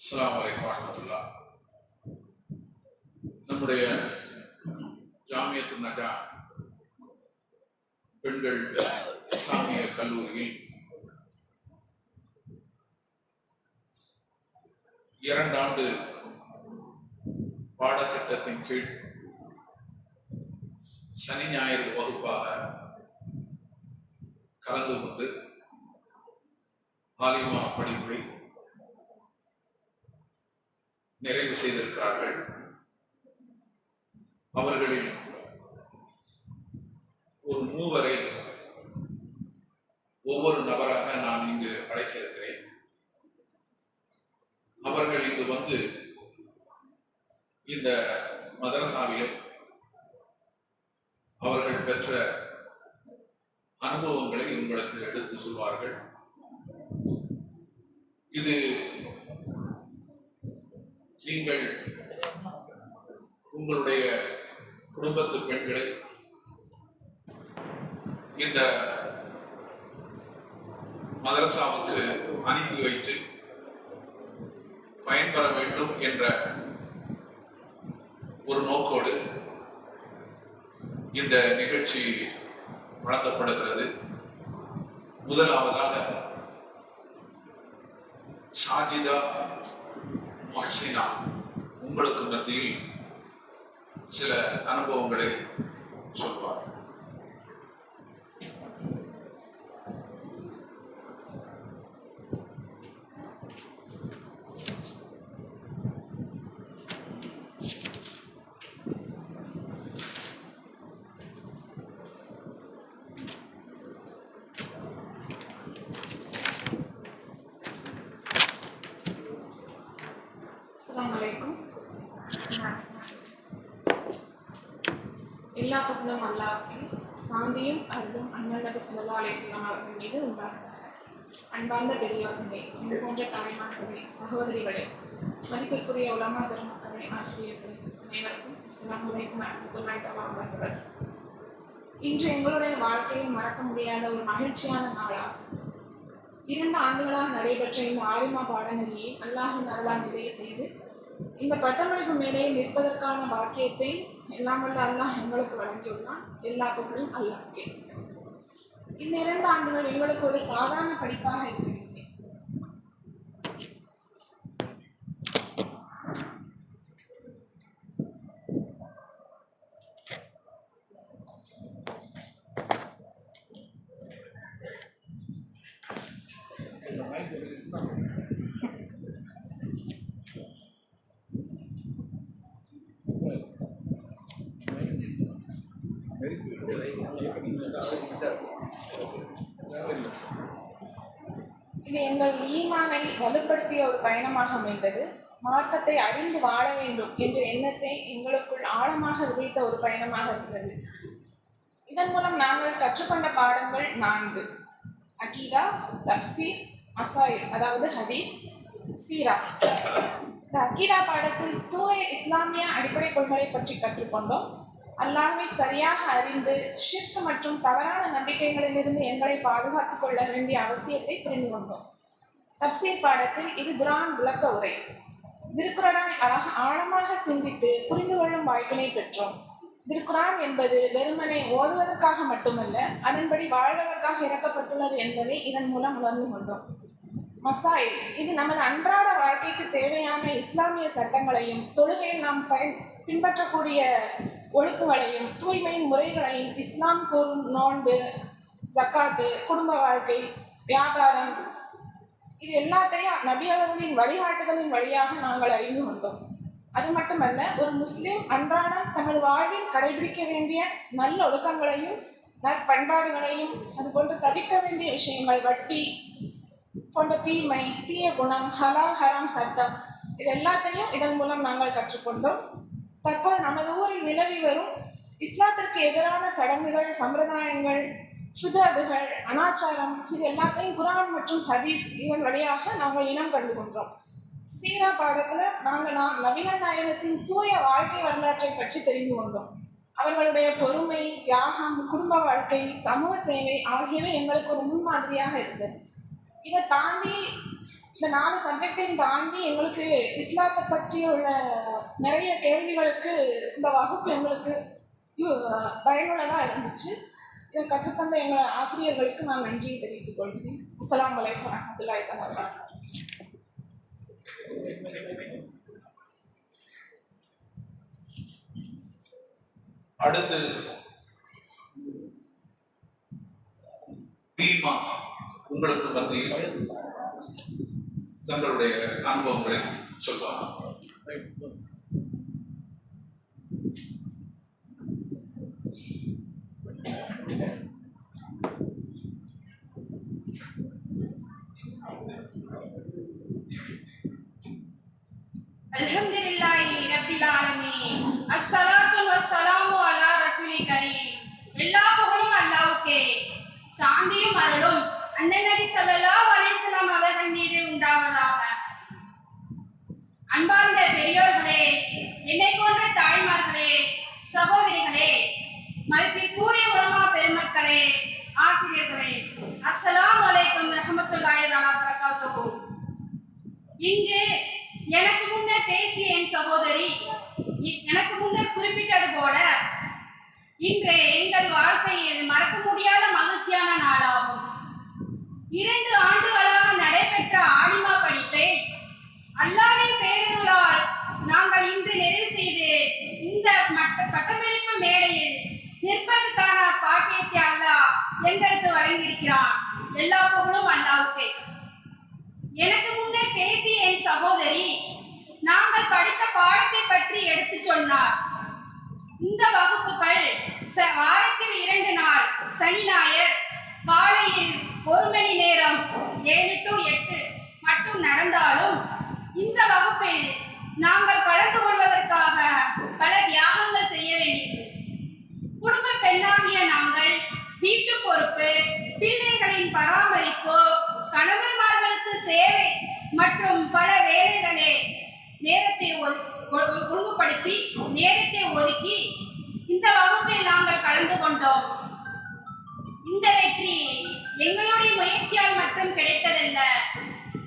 அஸ்ஸலாமு அலைக்கும் வரஹ்மத்துல்லாஹ். நம்முடைய ஜாமியத்துன் நஜா பெண்கள் இஸ்லாமிய கல்லூரியில் 2 ஆண்டு பாடத்திட்டத்தின் கீழ் சனி ஞாயிறு வகுப்பாக கலந்து கொண்டு ஆலிமா படிப்பை நிறைவு செய்திருக்கிறார்கள். அவர்களில் ஒரு 3 ஒவ்வொரு நபராக நான் இங்கு அழைக்க இருக்கிறேன். அவர்கள் இங்கு வந்து இந்த மதரசாவிலே அவர்கள் பெற்ற அனுபவங்களை உங்களுக்கு எடுத்து சொல்வார்கள். இது நீங்கள் உங்களுடைய குடும்பத்து பெண்களை இந்த மதரசாவுக்கு அனுப்பி வைத்து பயன்பெற வேண்டும் என்ற ஒரு நோக்கோடு இந்த நிகழ்ச்சி நடத்தப்படுகிறது. முதலாவதாக சாஜிதா மஹ்சினா உங்களுக்கு மத்தியில் சில அனுபவங்களை சொல்வார். அஸ்ஸலாமு அலைக்கும். எல்லா புகழும் அல்லாஹ்வுக்கே, சாந்தியும் அருளும் அண்ணல் நபி ஸல்லல்லாஹு அலைஹி வஸல்லம் அவர்கள் மீது உண்டாவதாக. அன்பார்ந்த பெரியோர்களே, இது போன்ற தாய்மார்களே, சகோதரிகளே, மதிப்பிற்குரிய உலமா பெருமக்களே, ஆசிரியர்களே, அனைவருக்கும் அஸ்ஸலாமு அலைக்கும் வரஹ்மத்துல்லாஹி தஆலா வபரகாத்துஹு. இன்று எங்களுடைய வாழ்க்கையில் மறக்க முடியாத ஒரு மகிழ்ச்சியான நாளாகும். 2 ஆண்டுகளாக நடைபெற்ற இந்த ஆலிமா பாடநெறியை அல்லாஹின் அருளால் நிறைவு செய்து இந்த பட்டமளிப்பு மேடையில் நிற்பதற்கான பாக்கியத்தை எல்லாம் வல்ல அல்லாஹ் எங்களுக்கு வழங்கியுள்ளான். எல்லா புகழும் அல்லாஹ்வுக்கே. இந்த 2 ஆண்டுகள் எங்களுக்கு ஒரு சாதாரண படிப்பாக இருக்கவில்லை. இது எங்கள் ஈமானை வலுப்படுத்திய ஒரு பயணமாக அமைந்தது. மார்க்கத்தை அறிந்து வாழ வேண்டும் என்ற எண்ணத்தை எங்களுக்குள் ஆழமாக விதைத்த ஒரு பயணமாக இருந்தது. இதன் மூலம் நாங்கள் கற்றுக்கொண்ட பாடங்கள் 4: அகீதா, தப்சீர், மசாயில் அதாவது ஹதீஸ், சீரா. இந்த அகீதா பாடத்தில் தூய இஸ்லாமிய அடிப்படை கொள்கைகளை பற்றி கற்றுக்கொண்டோம். அல்லாஹ்வை சரியாக அறிந்து ஷிர்க் மற்றும் தவறான நம்பிக்கைகளிலிருந்து எங்களை பாதுகாத்துக் கொள்ள வேண்டிய அவசியத்தை புரிந்து கொண்டோம். தப்சீர் பாடத்தில் இது குர்ஆன் விளக்க உரை. திருக்குர்ஆனை ஆழமாக சிந்தித்து புரிந்து கொள்ளும் வாய்ப்பினை பெற்றோம். திருக்குர்ஆன் என்பது வெறுமனை ஓதுவதற்காக மட்டுமல்ல, அதன்படி வாழ்வதற்காக இறக்கப்பட்டுள்ளது என்பதை இதன் மூலம் உணர்ந்து கொண்டோம். மசாயில் இது நமது அன்றாட வாழ்க்கைக்கு தேவையான இஸ்லாமிய சட்டங்களையும் தொழுகையில் நாம் பின்பற்றக்கூடிய ஒழுக்குகளையும் தூய்மையின் முறைகளையும், இஸ்லாம் கூறும் நோன்பு, ஜக்காத்து, குடும்ப வாழ்க்கை, வியாபாரம், இது எல்லாத்தையும் நபி அவர்களின் வழிகாட்டுதலின் வழியாக நாங்கள் அறிந்து கொண்டோம். அது மட்டுமல்ல, ஒரு முஸ்லிம் அன்றாடம் தமது வாழ்வில் கடைபிடிக்க வேண்டிய நல்ல ஒழுக்கங்களையும் நற்பண்பாடுகளையும், அதுபோன்று தவிர்க்க வேண்டிய விஷயங்கள், வட்டி போன்ற தீமை, தீய குணம், ஹலால் ஹராம் சட்டம், இது எல்லாத்தையும் இதன் மூலம் நாங்கள் கற்றுக்கொண்டோம். தற்போது நமது ஊரில் நிலவி வரும் இஸ்லாத்திற்கு எதிரான சடங்குகள், சம்பிரதாயங்கள், சுதாதுகள், அனாச்சாரம், இது எல்லாத்தையும் குர்ஆன் மற்றும் ஹதீஸ் இதன் வழியாக நாங்கள் இனம் கண்டு கொண்டோம். சீரா பாடத்தில் நாங்கள் நபிகள் நாயகத்தின் தூய வாழ்க்கை வரலாற்றை பற்றி தெரிந்து கொண்டோம். அவர்களுடைய பொறுமை, தியாகம், குடும்ப வாழ்க்கை, சமூக சேவை ஆகியவை எங்களுக்கு ஒரு முன்மாதிரியாக இருந்தது. இதை தாண்டி, இந்த 4 சப்ஜெக்டையும் தாண்டி எங்களுக்கு இஸ்லாத்தை பற்றி உள்ள நிறைய கேள்விகளுக்கு இந்த வகுப்பு எங்களுக்கு பயனுள்ளதாக இருந்துச்சு. இதை கற்றுத்தந்த எங்கள் ஆசிரியர்களுக்கு நான் நன்றியை தெரிவித்துக் கொள்கிறேன். அஸ்ஸலாமு அலைக்கும் வரஹ்மத்துல்லாஹி தஆலா வபரகாத்துஹு. அடுத்து பீமா உங்களுக்கு மத்தியில் தங்களுடைய அனுபவங்களை சொல்வாங்க. அல்ஹம்துலில்லாஹி ரப்பில் ஆலமீன். அஸ்ஸலாத்து வஸ்ஸலாமு அலா ரசூலில் கரீம். எல்லா புகழும் அல்லாஹ்வுக்கே, சாந்தியும் அருளும் அண்ணன் நபி ஸல்லல்லாஹு அலைஹி வஸல்லம் அவர்கள் மீது உண்டாவதாக. அன்பார்ந்த பெரியோர்களே, என்னை போன்ற தாய்மார்களே, சகோதரிகளே, மதிப்பிற்குரிய உலமா பெருமக்களே, ஆசிரியர்களே, அஸ்ஸலாமு அலைக்கும் வரஹ்மத்துல்லாஹி வபரகாத்துஹு. இங்கு எனக்கு முன்னர் பேசிய என் சகோதரி எனக்கு முன்னர் குறிப்பிட்டது போல இன்றைய எங்கள் வாழ்க்கையில் மறக்க முடியாத மகிழ்ச்சியான நாளாகும். 2 ஆண்டுகளாக நடைபெற்ற ஆலிமா படிப்பை அல்லாஹ்வின் பேரருளால் நாங்கள் இன்று நிறைவு செய்து இந்த பட்டமளிப்பு மேடையில் நிற்பதற்கான பாக்கியத்தை அல்லாஹ் எங்களுக்கு வழங்கியிருக்கிறான். எல்லா புகழும் அல்லாஹ்வுக்கே. எனக்கு முன்னர் பேசிய என் சகோதரி நாங்கள் படித்த பாடத்தை பற்றி எடுத்து சொன்னார். இந்த வகுப்புகள் வாரத்தில் 2 நாள் சனி ஞாயிறு காலையில் 1 மணி நேரம் 7 to 8 மட்டும் நடந்தாலும் இந்த வகுப்பில் நாங்கள் கலந்து கொள்வதற்காக பல தியாகங்கள் செய்ய வேண்டியது. குடும்ப பெண்ணாகிய நாங்கள் வீட்டு பொறுப்பு, பிள்ளைகளின் பராமரிப்பு, கணவன்மார்களுக்கு சேவை மற்றும் பல வேலைகளை நேரத்தை ஒழுங்குபடுத்தி நேரத்தை ஒதுக்கி இந்த வகுப்பில் நாங்கள் கலந்து கொண்டோம். இந்த வெற்றி எங்களுடைய முயற்சியால் மட்டும் கிடைத்ததல்ல,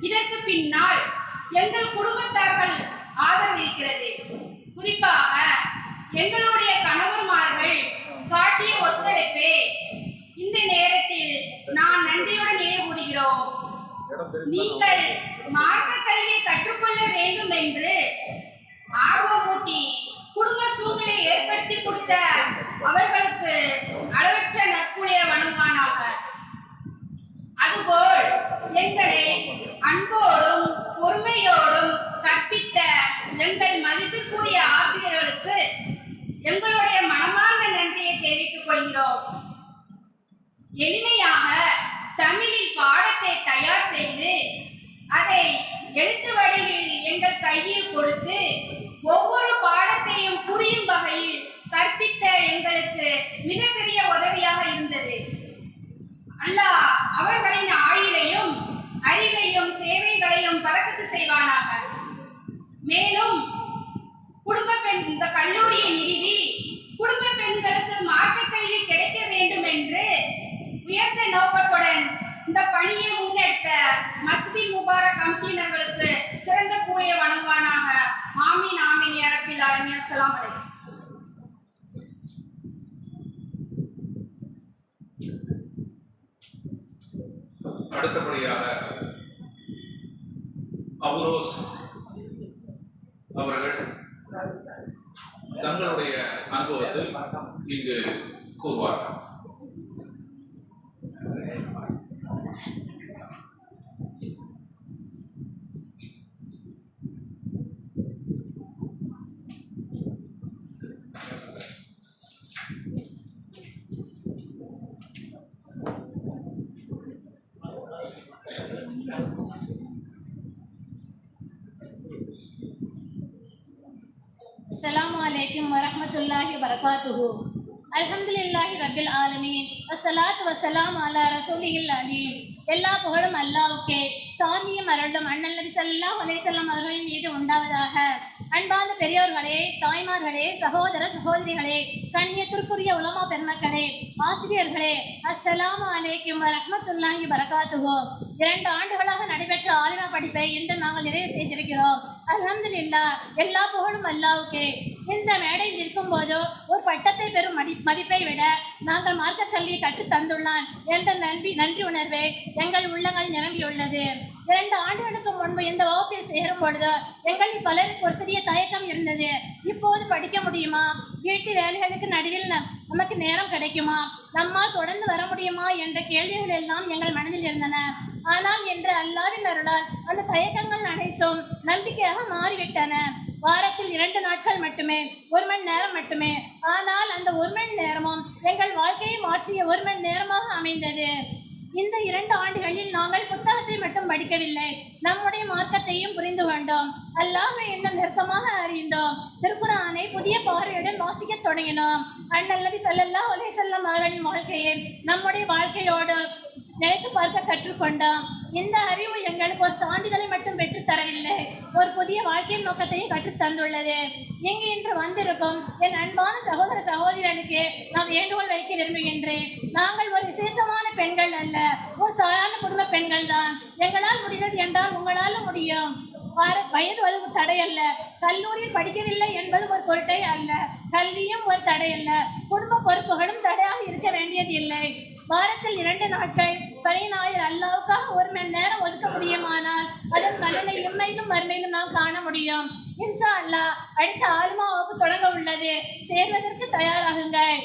இதற்கு பின்னால் எங்கள் குடும்பத்தார்கள் ஆதரவு இருக்கிறது. குறிப்பாக எங்களுடைய கணவன்மார்கள் காட்டிய ஒத்துழைப்பே இந்த நேரத்தில் நான் நன்றியுடன் நினைவு கூறுகிறோம். நீங்கள் மார்க்க கல்வியை கற்றுக்கொள்ள வேண்டும் என்று ஆர்வமூட்டி குடும்ப சூழ்நிலை ஏற்படுத்தி கொடுத்த அவர்களுக்கு அளவற்ற நற்கூலியை வழங்குவானாக. அதுபோல் எங்களை அன்போடும் பொறுமையோடும் கற்பித்த எங்கள் மதிப்பிற்குரிய ஆசிரியர்களுக்கு எங்களுடைய மனமார்ந்த நன்றியை தெரிவித்துக் கொள்கிறோம். எளிமையாக தமிழில் பாடத்தை தயார் செய்து அதை எழுத்து வடிவில் எங்கள் கையில் கொடுத்து ஒவ்வொரு பாடத்தையும் புரியும் வகையில் கற்பித்த எங்களுக்கு மிகப்பெரிய உதவியாக இருந்தது. அல்லாஹ் அவர்களின் ஆயுளையும் அறிவையும் சேவைகளையும் பறக்கத்து செய்வானாக. மேலும் இந்த கல்லூரியை நிறுவி குடும்ப பெண்களுக்கு மார்க்க கல்வி கிடைக்க வேண்டும் என்று உயர்ந்த நோக்கத்துடன் இந்த பணியை முன்னெடுத்த மஸ்ஜித் முபாரக் கமிட்டியினர்களுக்கு சிறந்த கூலியை வழங்குவானாக. ஆமீன் ஆமீன் யா ரப்பில் ஆலமீன். அஸ்ஸலாமு அலைக்கும். அடுத்தபடியாக அபுரோஸ் அவர்கள் தங்களுடைய அனுபவத்தை இங்கு கூறுவார்கள். Assalamu alaikum warahmatullahi wabarakatuhu. Alhamdulillahi rabbil alamin. Wassalatu wassalamu ala rasulihil alim. எல்லா புகழும் அல்லாஹ்வுக்கே. சாந்தியும் அருளும் அண்ணல் நபி ஸல்லல்லாஹு அலைஹி வஸல்லம் அவர்களின் மீது உண்டாவதாக. அன்பார்ந்த பெரியோர்களே, தாய்மார்களே, சகோதர சகோதரிகளே, கண்ணியத்திற்குரிய உலமா பெருமக்களே, ஆசிரியர்களே, அஸ்ஸலாமு அலைக்கும் வரஹ்மத்துல்லாஹி வபரகாத்துஹு. 2 ஆண்டுகளாக நடைபெற்ற ஆலிமா படிப்பை இன்று நாங்கள் நிறைவு செய்திருக்கிறோம். அல்ஹம்துலில்லாஹ், எல்லா புகழும் அல்லாஹ்வுக்கே. இந்த மேடையில் இருக்கும் போது ஒரு பட்டத்தை பெறும் மதிப்பை விட நாங்கள் மார்க்க கல்வியை கற்றுத் தந்துள்ளான் என்ற நன்றி உணர்வே எங்கள் உள்ளங்கள் நிரம்பியுள்ளது. 2 ஆண்டுகளுக்கு முன்பு இந்த வகுப்பில் சேரும் பொழுது எங்களில் பலருக்கு ஒரு சிறிய தயக்கம் இருந்தது. இப்போது படிக்க முடியுமா, வீட்டு வேலைகளுக்கு நடுவில் நமக்கு நேரம் கிடைக்குமா, நம்மால் தொடர்ந்து வர முடியுமா என்ற கேள்விகள் எல்லாம் எங்கள் மனதில் இருந்தன. ஆனால் என்று அல்லாஹ்வின் அருளால் அந்த தயக்கங்கள் அனைத்தும் நம்பிக்கையாக மாறிவிட்டன. வாரத்தில் 2 நாட்கள் மட்டுமே, 1 மணி நேரம் மட்டுமே. ஆனால் அந்த 1 மணி நேரமும் எங்கள் வாழ்க்கையை மாற்றிய 1 மணி நேரமாக அமைந்தது. இந்த 2 ஆண்டுகளில் நாங்கள் புத்தகத்தை மட்டும் படிக்கவில்லை, நம்முடைய மார்க்கத்தையும் புரிந்து கொண்டோம். அல்லாஹ்வை இன்னும் நெருக்கமாக அறிந்தோம். திருக்குர்ஆனை புதிய பார்வையுடன் வாசிக்க தொடங்கினோம். அண்ணல் நபி ஸல்லல்லாஹு அலைஹி வஸல்லம் அவர்களின் வாழ்க்கையை நம்முடைய வாழ்க்கையோடு நினைத்து பார்க்க கற்றுக்கொண்டோம். இந்த அறிவு எங்களுக்கு ஒரு சான்றிதழை மட்டும் பெற்றுத் தரவில்லை, ஒரு புதிய வாழ்க்கையின் நோக்கத்தையும் கற்றுத் தந்துள்ளது. இங்கு இன்று வந்திருக்கும் என் அன்பான சகோதர சகோதரனுக்கு நான் வேண்டுகோள் வைக்க விரும்புகின்றேன். நாங்கள் ஒரு விசேஷமான பெண்கள் அல்ல, ஒரு சாதாரண குடும்ப பெண்கள் தான். எங்களால் முடிந்தது என்றால் உங்களால் முடியும். வயது அது ஒரு தடை அல்ல. கல்லூரியில் படிக்கவில்லை என்பது ஒரு பொருட்டே அல்ல. கல்வியும் ஒரு தடை அல்ல. குடும்ப பொறுப்புகளும் தடையாக இருக்க வேண்டியது இல்லை. வாரத்தில் 2 நாட்கள் சனி ஞாயிறு அல்லாவுக்காக 1 மணி நேரம் ஒதுக்க முடியுமானால் அதன் பலனை இம்மையிலும் மறுமையிலும் நாம் காண முடியும். இன்ஷா அல்லாஹ் அடுத்த 6 வகுப்பு தொடங்க உள்ளது. சேர்வதற்கு தயாராகுங்கள்.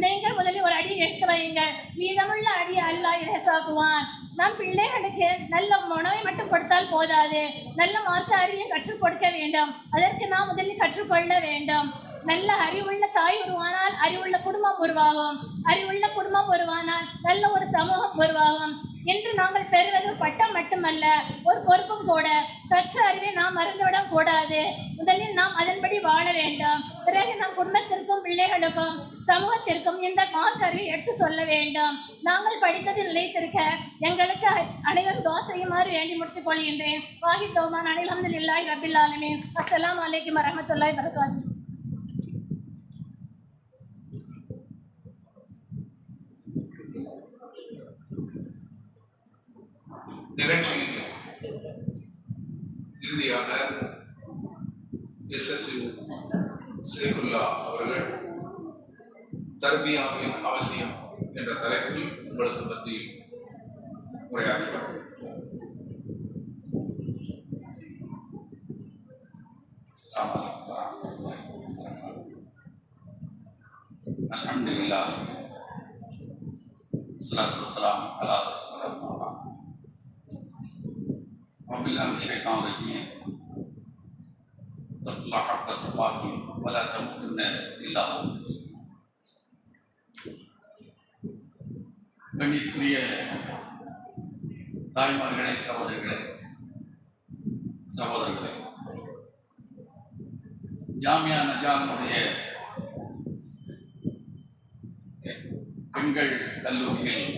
நீங்கள் முதலில் ஒரு அடி எடுத்து வையுங்கள். மீதமுள்ள அடியை அல்லாஹ் இலேசாக்குவான். நம் பிள்ளைகளுக்கு நல்ல உணவை மட்டும் கொடுத்தால் போதாது, நல்ல மார்க்க அறிவையும் கற்றுக் கொடுக்க வேண்டும். அதற்கு நாம் முதலில் கற்றுக்கொள்ள வேண்டும். நல்ல அறிவுள்ள தாய் உருவானால் அறிவுள்ள குடும்பம் உருவாகும். அறிவுள்ள குடும்பம் உருவானால் நல்ல ஒரு சமூகம் உருவாகும். இன்று நாங்கள் பெறுவது பட்டம் மட்டுமல்ல, ஒரு பொறுப்பும் கூட. கற்ற அறிவை நாம் மறந்துவிடக் கூடாது. முதலில் நாம் அதன்படி வாழ வேண்டும். பிறகு நம் குடும்பத்திற்கும் பிள்ளைகளுக்கும் சமூகத்திற்கும் இந்த மார்க்க அறிவை எடுத்து சொல்ல வேண்டும். நாங்கள் படித்தது நிலைத்திருக்க எங்களுக்கு அனைவரும் துஆ செய்யுமாறு வேண்டி முடித்துக் கொள்கின்றேன். வாஹித் தௌபான் அல்ஹம்துலில்லாஹி ரப்பில் ஆலமீன். அஸ்ஸலாமு அலைக்கும் வரஹ்மத்துல்லாஹி வபரகாத்துஹு. நிகழ்ச்சியில் இறுதியாக எஸ்எஸ்யு சேஃபுல்லா அவர்கள் தர்பியாவின் அவசியம் என்ற தலைப்பில் உங்களுக்கு பற்றி உரையாற்றுவார். அல்ஹம்துலில்லாஹ் ஸலாத்து வஸ்ஸலாமு அலா ரசூலில்லாஹ் وبالله من الشيطان الرجيم اتقوا الله حق تقاته ولا تموتن الا وانتم مسلمون. கண்ணியத்துக்குரிய தாய்மார்களே, சகோதரர்களே, ஜாமியா நஜானுடைய பெண்கள் கல்லூரியில்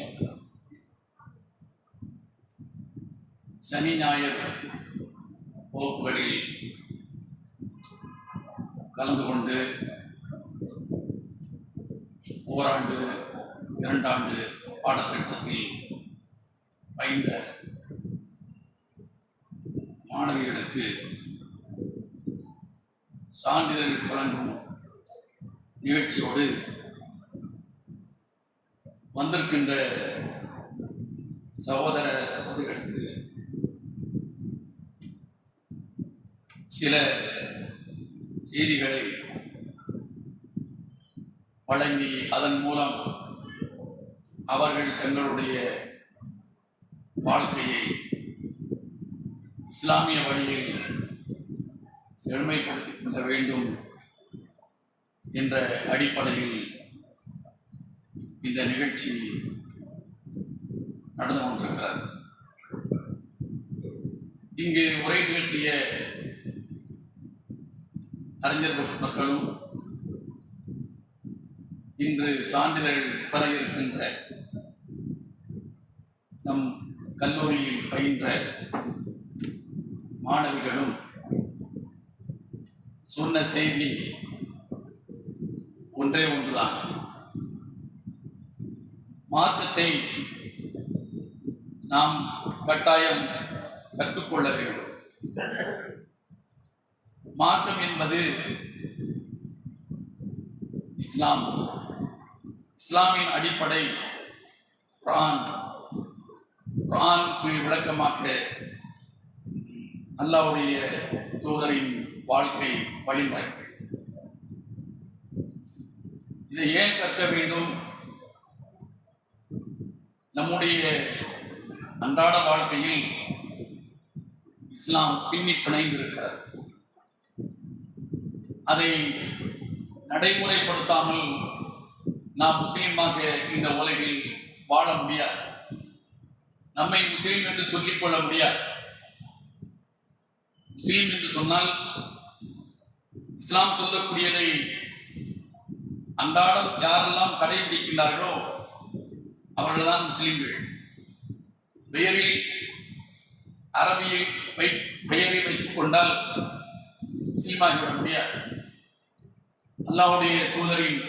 சனி ஞாயிறு வகுப்புகளில் கலந்து கொண்டு ஓராண்டு 2 ஆண்டு பாடத்திட்டத்தில் பயின்ற மாணவிகளுக்கு சான்றிதழ் வழங்கும் நிகழ்ச்சியோடு வந்திருக்கின்ற சகோதர சகோதரிகளுக்கு சில செய்திகளை வழங்கி அதன் மூலம் அவர்கள் தங்களுடைய வாழ்க்கையை இஸ்லாமிய வழியில் செழுமைப்படுத்திக் கொள்ள வேண்டும் என்ற அடிப்படையில் இந்த நிகழ்ச்சி நடந்து கொண்டிருக்கிறது. இங்கு உரை நிகழ்த்திய அறிஞர் மக்களும் இன்று சான்றிதழ் பெற இருக்கின்ற நம் கல்லூரியில் பயின்ற மாணவிகளும் சொன்ன செய்தி ஒன்றே ஒன்றுதான். மார்க்கத்தை நாம் கட்டாயம் கற்றுக்கொள்ள வேண்டும். மார்க்கம் என்பது இஸ்லாம். இஸ்லாமின் அடிப்படை குர்ஆனுக்கு விளக்கமாக அல்லாஹ்வுடைய தூதரின் வாழ்க்கை வழிமுறை. இதை ஏன் கற்க வேண்டும்? நம்முடைய அன்றாட வாழ்க்கையில் இஸ்லாம் பின்னி பிணைந்திருக்கிறது. அதை நடைமுறைப்படுத்தாமல் நாம் முஸ்லீமாக இந்த உலகில் வாழ முடியாது. நம்மை முஸ்லீம் என்று சொல்லிக் கொள்ள முடியாது. முஸ்லீம் என்று சொன்னால் இஸ்லாம் சொல்லக்கூடியதை அன்றாடம் யாரெல்லாம் கடைபிடிக்கின்றார்களோ அவர்கள்தான் முஸ்லீம்கள். பெயரில் அரபியை பெயரை வைத்துக் கொண்டால் முஸ்லீமாகிவிட முடியாது. அல்லாஹ்வுடைய தூதரின்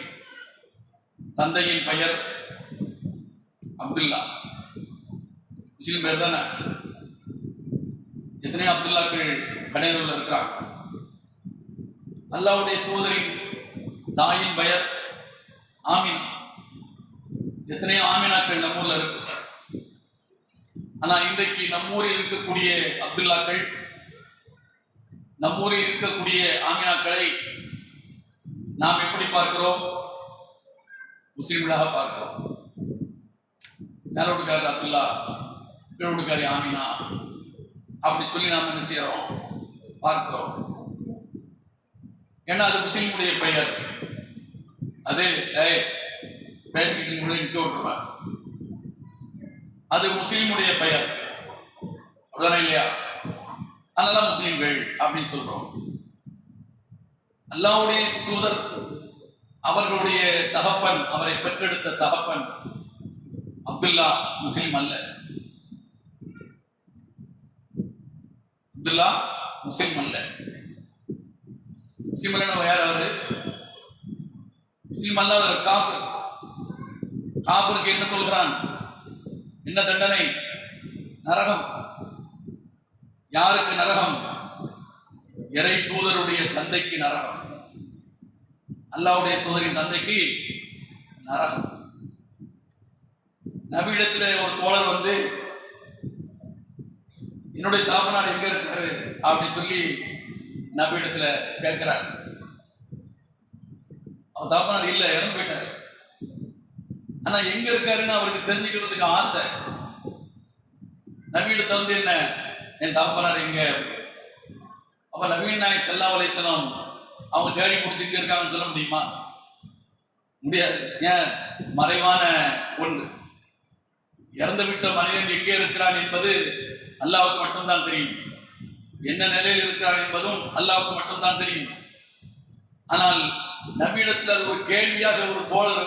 தந்தையின் பெயர் அப்துல்லா, முஸ்லீம் பேர் தானே. எத்தனை அப்துல்லாக்கள் கடையூரில் இருக்கிறாங்க. அல்லாஹ்வுடைய தூதரின் தாயின் பெயர் ஆமினா. எத்தனையோ ஆமினாக்கள் நம்ம ஊர்ல இருக்கு. ஆனா இன்றைக்கு நம்மூரில் இருக்கக்கூடிய அப்துல்லாக்கள், நம்மூரில் இருக்கக்கூடிய ஆமினாக்களை நாம் எப்படி பார்க்கிறோம்? முஸ்லிம்களாக பார்க்கிறோம். மேலோட்டுக்காரர் அப்துல்லா, கீழோட்டுக்காரி ஆமினா அப்படி சொல்லி நாம் என்ன செய்யறோம்? பார்க்கிறோம். ஏன்னா அது முஸ்லிமுடைய பெயர். அது பேசிக்கிட்டு கூட நிற்க விட்டுருவேன். அது முஸ்லிமுடைய பெயர், அப்படிதானே இல்லையா? அதனால முஸ்லிம்கள் அப்படின்னு சொல்றோம். அல்லாஹ்வுடைய தூதர் அவர்களுடைய தகப்பன், அவரை பெற்றெடுத்த தகப்பன் அப்துல்லா முஸ்லிம் அல்ல. அப்துல்லா முஸ்லிம் அல்ல. முஸ்லிம் அல்ல யார்? அவரு முஸ்லிம் அல்லாதவர் காஃபிர். காஃபிருக்கு என்ன சொல்கிறான்? என்ன தண்டனை? நரகம். யாருக்கு நரகம்? இறை தூதருடைய தந்தைக்கு நரகம். அல்லாஹ்வுடைய தூதரின் தந்தைக்கு நரகம். நபியிடத்துல ஒரு தோழர் வந்து என்னுடைய தாப்பனார் எங்க இருக்காரு அப்படின்னு சொல்லி நபியிடத்துல கேட்கிறார். அவர் தாப்பனார் இல்ல, இறந்து போயிட்டாரு. ஆனா எங்க இருக்காருன்னு அவருக்கு தெரிஞ்சுக்கிறதுக்கு ஆசை. நபியிடத்துல வந்து என்ன, என் தாப்பனார் எங்க? அப்ப நபீன் நாயகம் ஸல்லல்லாஹு அலைஹி வஸல்லம் அவங்க தேடி பிடிச்சி இங்க இருக்காங்கன்னு சொல்ல முடியுமா? முடியாது. ஏன்? மறைவான ஒன்று. இறந்து விட்ட மனிதன் எங்கே இருக்கிறான் என்பது அல்லாஹ்வுக்கு மட்டும்தான் தெரியும். என்ன நிலையில் இருக்கிறான் என்பதும் அல்லாஹ்வுக்கு மட்டும்தான் தெரியும். ஆனால் நபியிடத்தில் அது ஒரு கேள்வியாக ஒரு தோழர்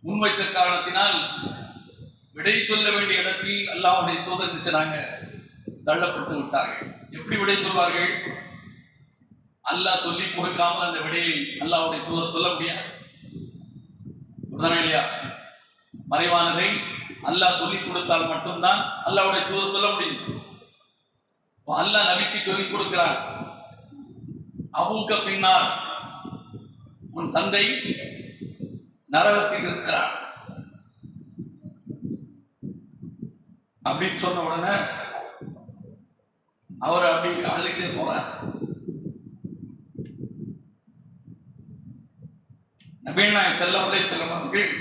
முன்வைத்த காரணத்தினால் விடை சொல்ல வேண்டிய இடத்தில் அல்லாஹ்வுடைய தூதர் நினைச்சாங்க தள்ளப்பட்டு விட்டார்கள். எப்படி விடை சொல்வார்கள்? அல்லாஹ் சொல்லி கொடுக்காமல் அந்த விடையை அல்லாஹ்வுடைய தூதர் சொல்ல முடியாது. இல்லையா? மறைவானதை அல்லாஹ் சொல்லி கொடுத்தால் மட்டும்தான் அல்லாஹ்வுடைய தூதர் சொல்ல முடியும். அல்லாஹ் நபிக்கு சொல்லிக் கொடுக்கிறார், அபூக ஃபின்னார், உன் தந்தை நரகத்தில் இருக்கிறார் அப்படின்னு சொன்ன உடனே அவர் அப்படி அழுதுகிட்டே போறார். நபீன் நாயகம் ஸல்லல்லாஹு அலைஹி வஸல்லம் அவர்கள்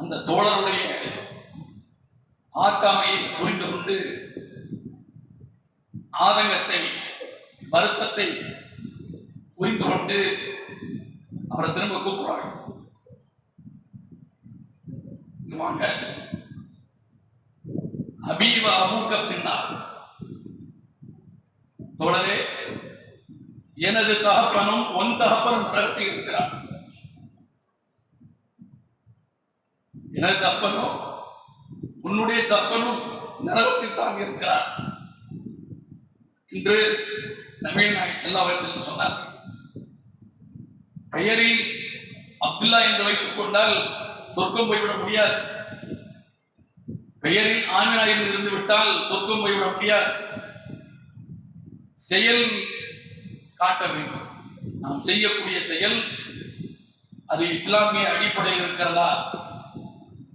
அந்த தோழருடைய ஆச்சாமையை புரிந்து கொண்டு ஆதங்கத்தை, வருத்தத்தை புரிந்து கொண்டு அவரை திரும்ப கூப்பிடுறாங்க. வாங்க, ஹபீப அபூக ஃபின்னார், தோழரே, எனது தகப்பனும் உன் தகப்பனும் நரகத்தில் இருக்கிறார். எனது தகப்பனும் உன்னுடைய தகப்பனும் நரகத்தில் தான் இருக்கிறார் என்று நபீன் நாயகம் ஸல்லல்லாஹு அலைஹி வஸல்லம் சொன்னார். பெயரில் அப்துல்லா என்று வைத்துக் கொண்டால் சொர்க்கம் போய்விட முடியாது. பெயரில் ஆமினா என்று இருந்து விட்டால் சொர்க்கம் போய்விட முடியாது. செயல் காட்ட வேண்டும். நாம் செய்யக்கூடிய செயல் அது இஸ்லாமிய அடிப்படையில் இருக்கிறதா?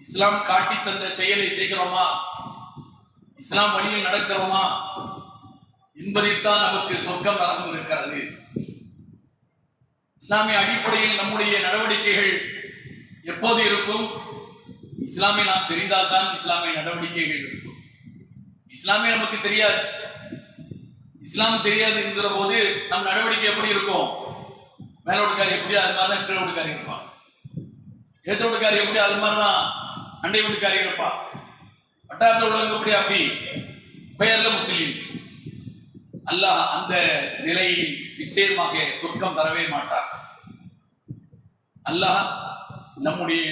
இஸ்லாம் காட்டி தந்த செயலை செய்கிறோமா? இஸ்லாம் வழியில் நடக்கிறோமா என்பதில் தான் நமக்கு சொர்க்கம் நரகம் இருக்கிறது. இஸ்லாமிய அடிப்படையில் நம்முடைய நடவடிக்கைகள் எப்போது இருக்கும்? இஸ்லாமை நாம் தெரிந்தால்தான் இஸ்லாமிய நடவடிக்கைகள் இருக்கும். இஸ்லாமே நமக்கு தெரியாது. இஸ்லாம் தெரியாது என்கிற போது நம் நடவடிக்கை எப்படி இருக்கும்? மேலோட்டுக்காரி எப்படி, அது மாதிரிதான் கீழோட்டுக்காரி இருப்பான். ஏத்தோட்டுக்காரி எப்படி, அது மாதிரிதான் அண்டை வீட்டுக்காரி இருப்பா. வட்டாரத்தில் உள்ளவங்க எப்படி, அப்படி பெயர்ல முஸ்லீம். அல்லாஹ் அந்த நிலையில் நிச்சயமாக சொர்க்கம் தரவே மாட்டார். அல்லாஹ் நம்முடைய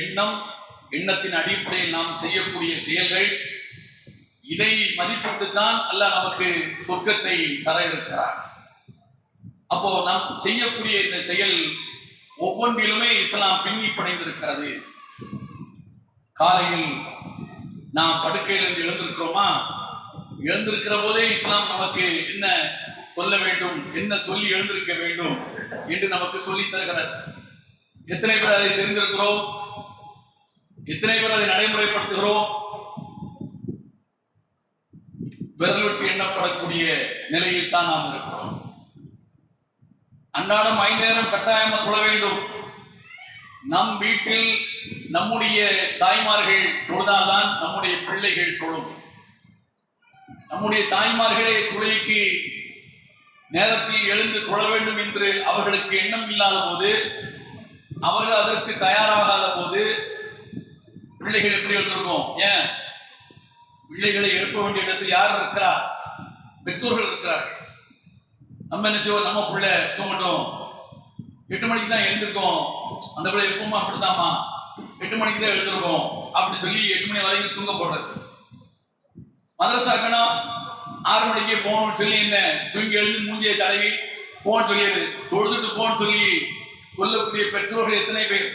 எண்ணத்தின் அடிப்படையில் நாம் செய்யக்கூடிய செயல்கள், இதை மதிப்பிட்டு தான் அல்லாஹ் நமக்கு சொர்க்கத்தை தர இருக்கிறார். அப்போ நாம் செய்யக்கூடிய இந்த செயல் ஒவ்வொன்றிலுமே இஸ்லாம் பின்னி படைந்திருக்கிறது. காலையில் நாம் படுக்கையிலிருந்து எழுந்திருக்கிறோமா, எழுந்திருக்கிற போதே இஸ்லாம் நமக்கு என்ன சொல்ல வேண்டும், என்ன சொல்லி எழுந்திருக்க வேண்டும் என்று நமக்கு சொல்லி தருகிறது. எத்தனை பேர் அதை தெரிந்திருக்கிறோம்? எத்தனை பேர் அதை நடைமுறைப்படுத்துகிறோம்? விரல் விட்டு எண்ணப்படக்கூடிய நிலையில் தான் நாம் இருக்கிறோம். அன்றாடம் 5 நேரம் கட்டாயமா தொழ வேண்டும். நம் வீட்டில் நம்முடைய தாய்மார்கள் தொழுதால்தான் நம்முடைய பிள்ளைகள் தொழும். நம்முடைய தாய்மார்களே தொழுகைக்கு நேரத்தில் எழுந்து தொழ வேண்டும் என்று அவர்களுக்கு எண்ணம் இல்லாத போது, அவர்கள் அதற்கு தயாராகாத போது பிள்ளைகள் எப்படி எழுந்திருக்கும்? ஏன்? பிள்ளைகளை எழுப்ப வேண்டிய இடத்தில் யார் இருக்கிறார்? பெற்றோர்கள் இருக்கிறார்கள். நம்ம என்ன செய்வோம்? நம்ம பிள்ளை தூங்கட்டும், 8 மணிக்கு தான் எழுந்திருக்கோம், அந்த பிள்ளை எப்பவுமா அப்படித்தாமா 8 மணிக்கு தான் எழுந்திருக்கோம் அப்படி சொல்லி 8 மணி வரைக்கும் தூங்க போடுறது. மதரசாக்கனா 6 மணிக்கே போகணும்னு சொல்லி என்ன தூங்கி எழுந்து மூஞ்சியை தடவி போன்னு சொல்லிடுது. தொழுதுட்டு போன்னு சொல்லி சொல்லக்கூடிய பெற்றோர்கள் எத்தனை பேர்?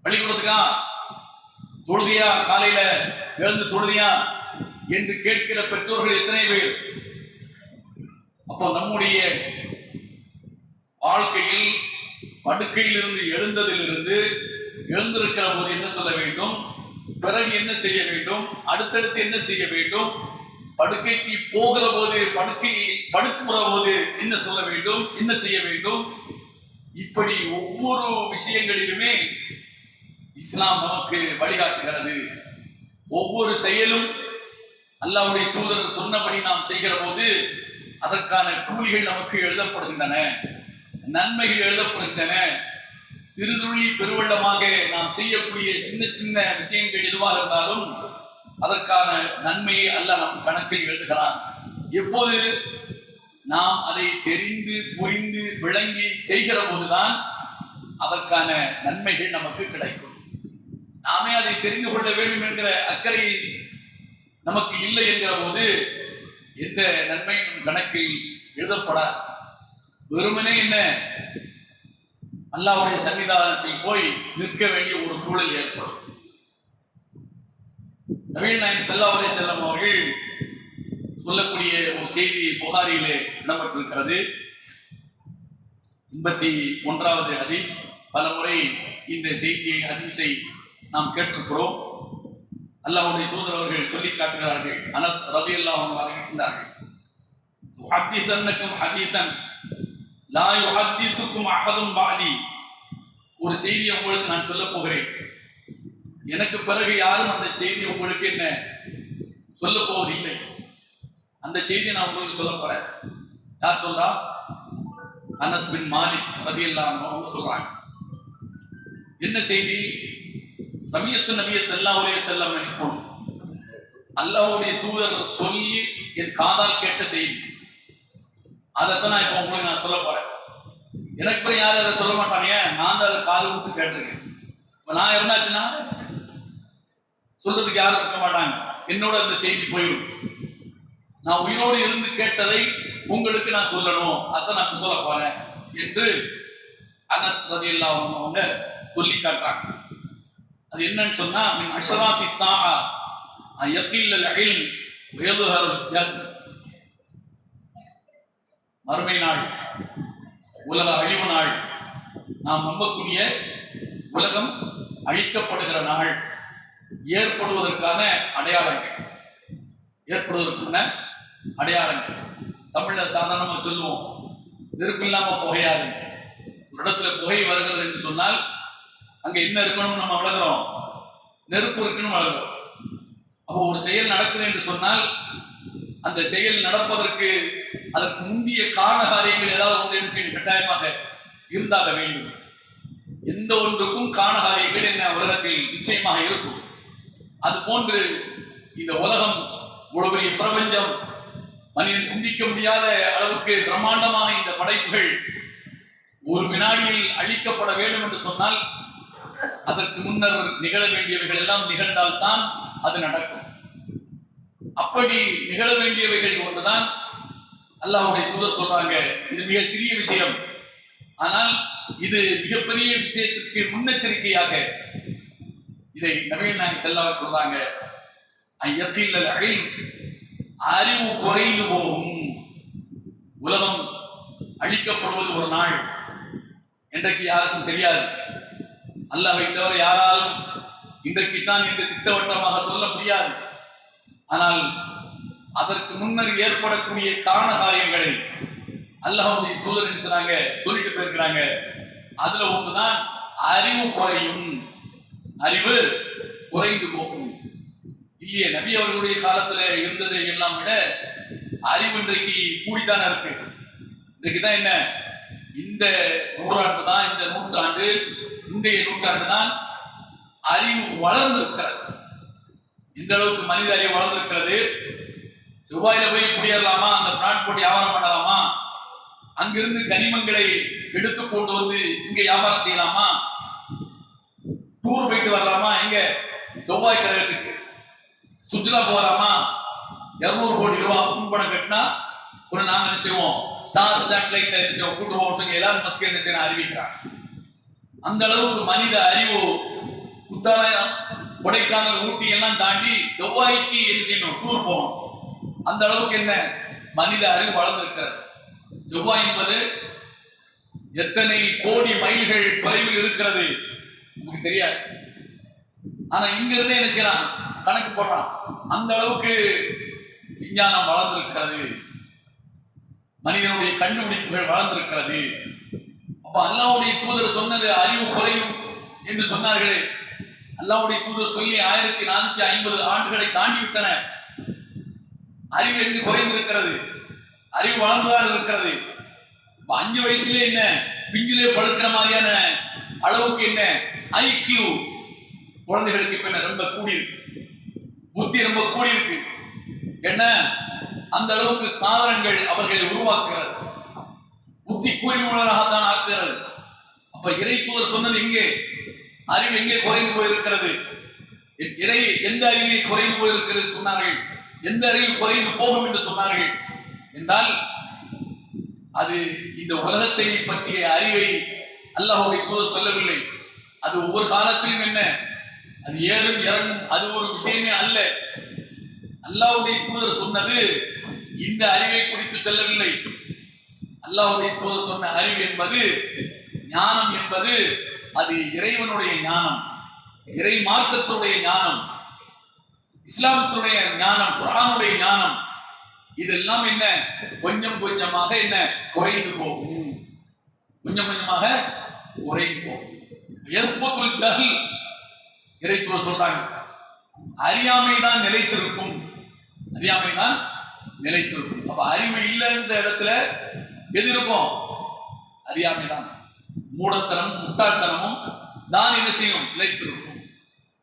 பள்ளிக்கூடத்துக்கா தொழுதியா, காலையில எழுந்து தொழுதியா என்று கேட்கிற பெற்றோர்கள் எத்தனை பேர்? அப்போ நம்முடைய வாழ்க்கையில் படுக்கையில் இருந்து எழுந்ததிலிருந்து எழுந்திருக்கிற போது என்ன சொல்ல வேண்டும், பிறகு என்ன செய்ய வேண்டும், அடுத்தடுத்து என்ன செய்ய வேண்டும், படுக்கைக்கு போகிற போது, படுக்குகிற போது என்ன சொல்ல வேண்டும், என்ன செய்ய வேண்டும், இப்படி ஒவ்வொரு விஷயங்களிலுமே இஸ்லாம் நமக்கு வழிகாட்டுகிறது. ஒவ்வொரு செயலும் அல்லாஹ்வுடைய தூதர் சொன்னபடி நாம் செய்கிற போது அதற்கான கூலிகள் நமக்கு எழுதப்படுகின்றன, நன்மைகள் எழுதப்படுகின்றன. சிறுதுள்ளி பெருவெள்ளமாக நாம் செய்யக்கூடிய சின்ன சின்ன விஷயங்கள் எதுவாக இருந்தாலும் அதற்கான நன்மையை அல்லாஹ் நம் கணக்கில் எழுதுகிறான். எப்போது நாம் அதை தெரிந்து புரிந்து விளங்கி செய்கிற போதுதான் அதற்கான நன்மைகள் நமக்கு கிடைக்கும். நாமே அதை தெரிந்து கொள்ள வேண்டும் என்கிற அக்கறை நமக்கு இல்லை என்கிற போது எந்த நன்மையும் கணக்கில் எழுதப்படாது. வெறுமனே என்ன, அல்லாஹ்வுடைய சன்னிதானத்தில் போய் நிற்க வேண்டிய ஒரு சூழல் ஏற்படும். நபிகள் நாயகம் ஸல்லல்லாஹு அலைஹி வஸல்லம் அவர்கள் சொல்லக்கூடிய ஒரு செய்தி புகாரியிலே இடம்பெற்றிருக்கிறது. 81வது ஹதீஸ். பல முறை இந்த செய்தியை ஹதீஸை நாம் கேட்டிருக்கிறோம். அல்லாஹ்வுடைய தூதர் அவர்கள் சொல்லி காட்டுகிறார்கள். அனஸ் ரலியல்லாஹு அன்ஹு அறிவிக்கின்றார்கள், ஹதீஸன்னக்கும் ஹதீஸன் லா யுஹதீஸுக்கும் அஹதுன் பஅதி. ஒரு செய்தியை உங்களுக்கு நான் சொல்ல போகிறேன், எனக்கு பிறகு யாரும் அந்த செய்தி உங்களுக்கு என்ன சொல்ல போவதில்லை. அந்த செய்தியை நான் உங்களுக்கு சொல்ல போறேன். யார் சொல்றா? அனஸ் பின் மாலிக் ரலியல்லாஹு அன்ஹு சொல்றாங்க. என்ன செய்தி? சமயத்து நபிய ஸல்லல்லாஹு அலைஹி வஸல்லம் யகூல், அல்லாஹ்வுடைய தூதர் சொல்லி என் காதால் கேட்ட செய்தி. அதைத்தான் நான் இப்போ உங்களுக்கு நான் சொல்ல போறேன். எனக்கு பிறகு யாரும் அதை சொல்ல மாட்டாங்க, நான் தான் அதை காது கொடுத்து கேட்டிருக்கேன். இப்போ நான் இருந்தாச்சுன்னா சொல்றதுக்கு யாரும் இருக்க மாட்டாங்க, என்னோட அந்த செய்தி போயிடும். நான் உயிரோடு இருந்து கேட்டதை உங்களுக்கு நான் சொல்லணும், அதான் நான் சொல்ல போறேன் என்று அனஸ் ரலியல்லாஹு அன்ஹு அவங்க சொல்லி காட்டுறாங்க. அது என்னன்னு சொன்னா, மின் அஷ்ராத்தி ஸாஆ யகில் அல் இல்ம் வயதுஹர் ஜல். மறுமை நாள், உலக அழிவு நாள், நாம் நம்பக்கூடிய உலகம் அழிக்கப்படுகிற நாள் ஏற்படுவதற்கான அடையாளங்கள், தமிழ்ல சாதாரணமா சொல்லுவோம், நெருப்பு இல்லாம புகையாது. ஒரு இடத்துல புகை வருகிறது என்று சொன்னால் அங்க என்ன இருக்கணும் நம்ம வளர்கிறோம், நெருப்பு இருக்குன்னு வளர்கிறோம். அப்போ ஒரு செயல் நடக்குது என்று சொன்னால் அந்த செயல் நடப்பதற்கு அதற்கு முந்திய காரண காரியங்கள் ஏதாவது ஒன்று என்ன செய்யும், கட்டாயமாக இருந்தாக வேண்டும். எந்த ஒன்றுக்கும் காரண காரியங்கள் என்ன உலகத்தில் நிச்சயமாக இருக்கும். அது போன்று இந்த உலகம், இவ்வளவு பெரிய பிரபஞ்சம், மனிதன் சிந்திக்க முடியாத அளவுக்கு பிரம்மாண்டமான இந்த படைப்புகள் ஒரு வினாடியில் அழிக்கப்பட வேண்டும் என்று சொன்னால் அதற்கு முன்னர் நிகழ வேண்டியவைகள் எல்லாம் நிகழ்ந்தால்தான் அது நடக்கும். அப்படி நிகழ வேண்டியவைகள் ஒன்றுதான் அல்லாஹ்வுடைய தூதர் சொல்றாங்க, இது மிக சிறிய விஷயம், ஆனால் இது மிகப்பெரிய விஷயத்திற்கு முன்னெச்சரிக்கையாக இதை நபிகள் நாயகம் ஸல்லல்லாஹு அலைஹி வஸல்லம் சொல்றாங்க. ஐயக்கில்லல் இல்ம், அறிவு குறைந்து போகும். உலகம் அழிக்கப்படுவது ஒரு நாள் என்றைக்கு யாருக்கும் தெரியாது. அல்லாஹ்வை தவிர யாராலும் இன்றைக்குத்தான் என்று திட்டவட்டமாக சொல்ல முடியாது. ஆனால் அதற்கு முன்னர் ஏற்படக்கூடிய காரண காரியங்களை அல்லாஹ்வுடைய தூதர் என்ன சொன்னாங்க, சொல்லிட்டு போயிருக்கிறாங்க. அதுல ஒன்றுதான் அறிவு குறையும், அறிவு குறைந்து போகும். இல்லையே, நபி அவர்களுடைய காலத்துல இருந்ததை எல்லாம் விட அறிவு இன்றைக்கு கூடித்தானே இருக்கு. இன்றைக்கு தான் என்ன, இந்த நூறாண்டு தான், இந்த நூற்றாண்டு, இன்றைய நூற்றாண்டு தான் அறிவு வளர்ந்திருக்கிறது. இந்த அளவுக்கு மனித அறிவு வளர்ந்திருக்கிறது. செவ்வாயில போய் குடியேறலாமா, அந்த பிளாட் போட்டு வியாபாரம் பண்ணலாமா, அங்கிருந்து கனிமங்களை எடுத்து கொண்டு வந்து இங்க வியாபாரம் செய்யலாமா, டூர் போயிட்டு வரலாமா, எங்க செவ்வாய் கிரகத்துக்கு சுற்றுலா போகலாமா, 200 கோடி ரூபாய் முன்பணம் கட்டினா ஒரு நாங்க என்ன செய்வோம், ஸ்டார் சேட்டலைட்ல என்ன செய்வோம், கூட்டு போவோம் சொல்லி எல்லாரும் மஸ்கே என்ன செய்ய அறிவிக்கிறாங்க. அந்த அளவுக்கு மனித அறிவு குத்தாலயம், கொடைக்கானல், ஊட்டி எல்லாம் தாண்டி செவ்வாய்க்கு என்ன செய்யணும், டூர் போகணும். அந்த அளவுக்கு என்ன மனித அறிவு வளர்ந்திருக்கிறது. செவ்வாய் என்பது எத்தனை கோடி மைல்கள் தொலைவில் இருக்கிறது உங்களுக்கு தெரியாது. ஆனா இங்க இருந்தே என்ன செய்யலாம், கணக்கு போடுறான். அந்த அளவுக்கு விஞ்ஞானம் வளர்ந்திருக்கிறது, மனிதனுடைய கண்டுபிடிப்புகள் வளர்ந்திருக்கிறது. அப்ப அல்லாஹ்வுடைய தூதர் சொன்னது அறிவு குறையும் என்று சொன்னார்களே, அல்லாஹ்வுடைய தூதர் சொல்லி 1450 ஆண்டுகளை தாண்டி விட்டன. அறிவு எங்கு குறைந்திருக்கிறது, அறிவு வளர்ந்துதான் இருக்கிறது. 5 வயசுல என்ன பிஞ்சிலே படுக்கிற மாதிரியான அளவுக்கு என்ன ஐக்கியூ குழந்தைகளுக்கு இப்ப என்ன ரொம்ப கூடி இருக்கு, புத்தி ரொம்ப கூடி இருக்கு. என்ன அந்த அளவுக்கு சாதனங்கள் அவர்களை உருவாக்குகிறது, புத்தி கூறினவர்களாகத்தான் ஆக்குகிறது. அப்ப இறை தூதர் சொன்னது எங்கே, அறிவு எங்கே குறைந்து போயிருக்கிறது, இறை எந்த அறிவில் குறைந்து போயிருக்கிறது சொன்னார்கள், எந்த அறிவில் குறைந்து போகும் என்று சொன்னார்கள் என்றால், அது இந்த உலகத்தை பற்றிய அறிவை அல்லாஹ்வுடைய தூதர் சொல்லவில்லை. அது ஒவ்வொரு காலத்திலும் என்ன, அது ஏறும் இறங்கும், அது ஒரு விஷயமே அல்ல. அல்லாஹ்வுடைய தூதர் சொன்னது இந்த அறிவை குறித்து சொல்லவில்லை. அல்லாஹ்வுடைய தூதர் சொன்ன அறிவு என்பது, ஞானம் என்பது, அது இறைவனுடைய ஞானம், இறை மார்க்கத்துடைய ஞானம், இஸ்லாமத்துடைய ஞானம், குர்ஆனுடைய ஞானம். இதெல்லாம் என்ன கொஞ்சம் கொஞ்சமாக என்ன குறைந்து போகும், கொஞ்சம் கொஞ்சமாக குறைந்து போகும். யஸ்புத்துல் ஜஹல், இறைத்துவர் சொல்றாங்க, அறியாமை தான் நிலைத்திருக்கும், அறியாமை தான் நிலைத்திருக்கும். அப்ப அறிவு இல்லை இந்த இடத்துல எது இருக்கும், அறியாமை தான், மூடத்தனமும் முட்டாள்தனமும் தான் என்ன செய்யும், நிலைத்திருக்கும்.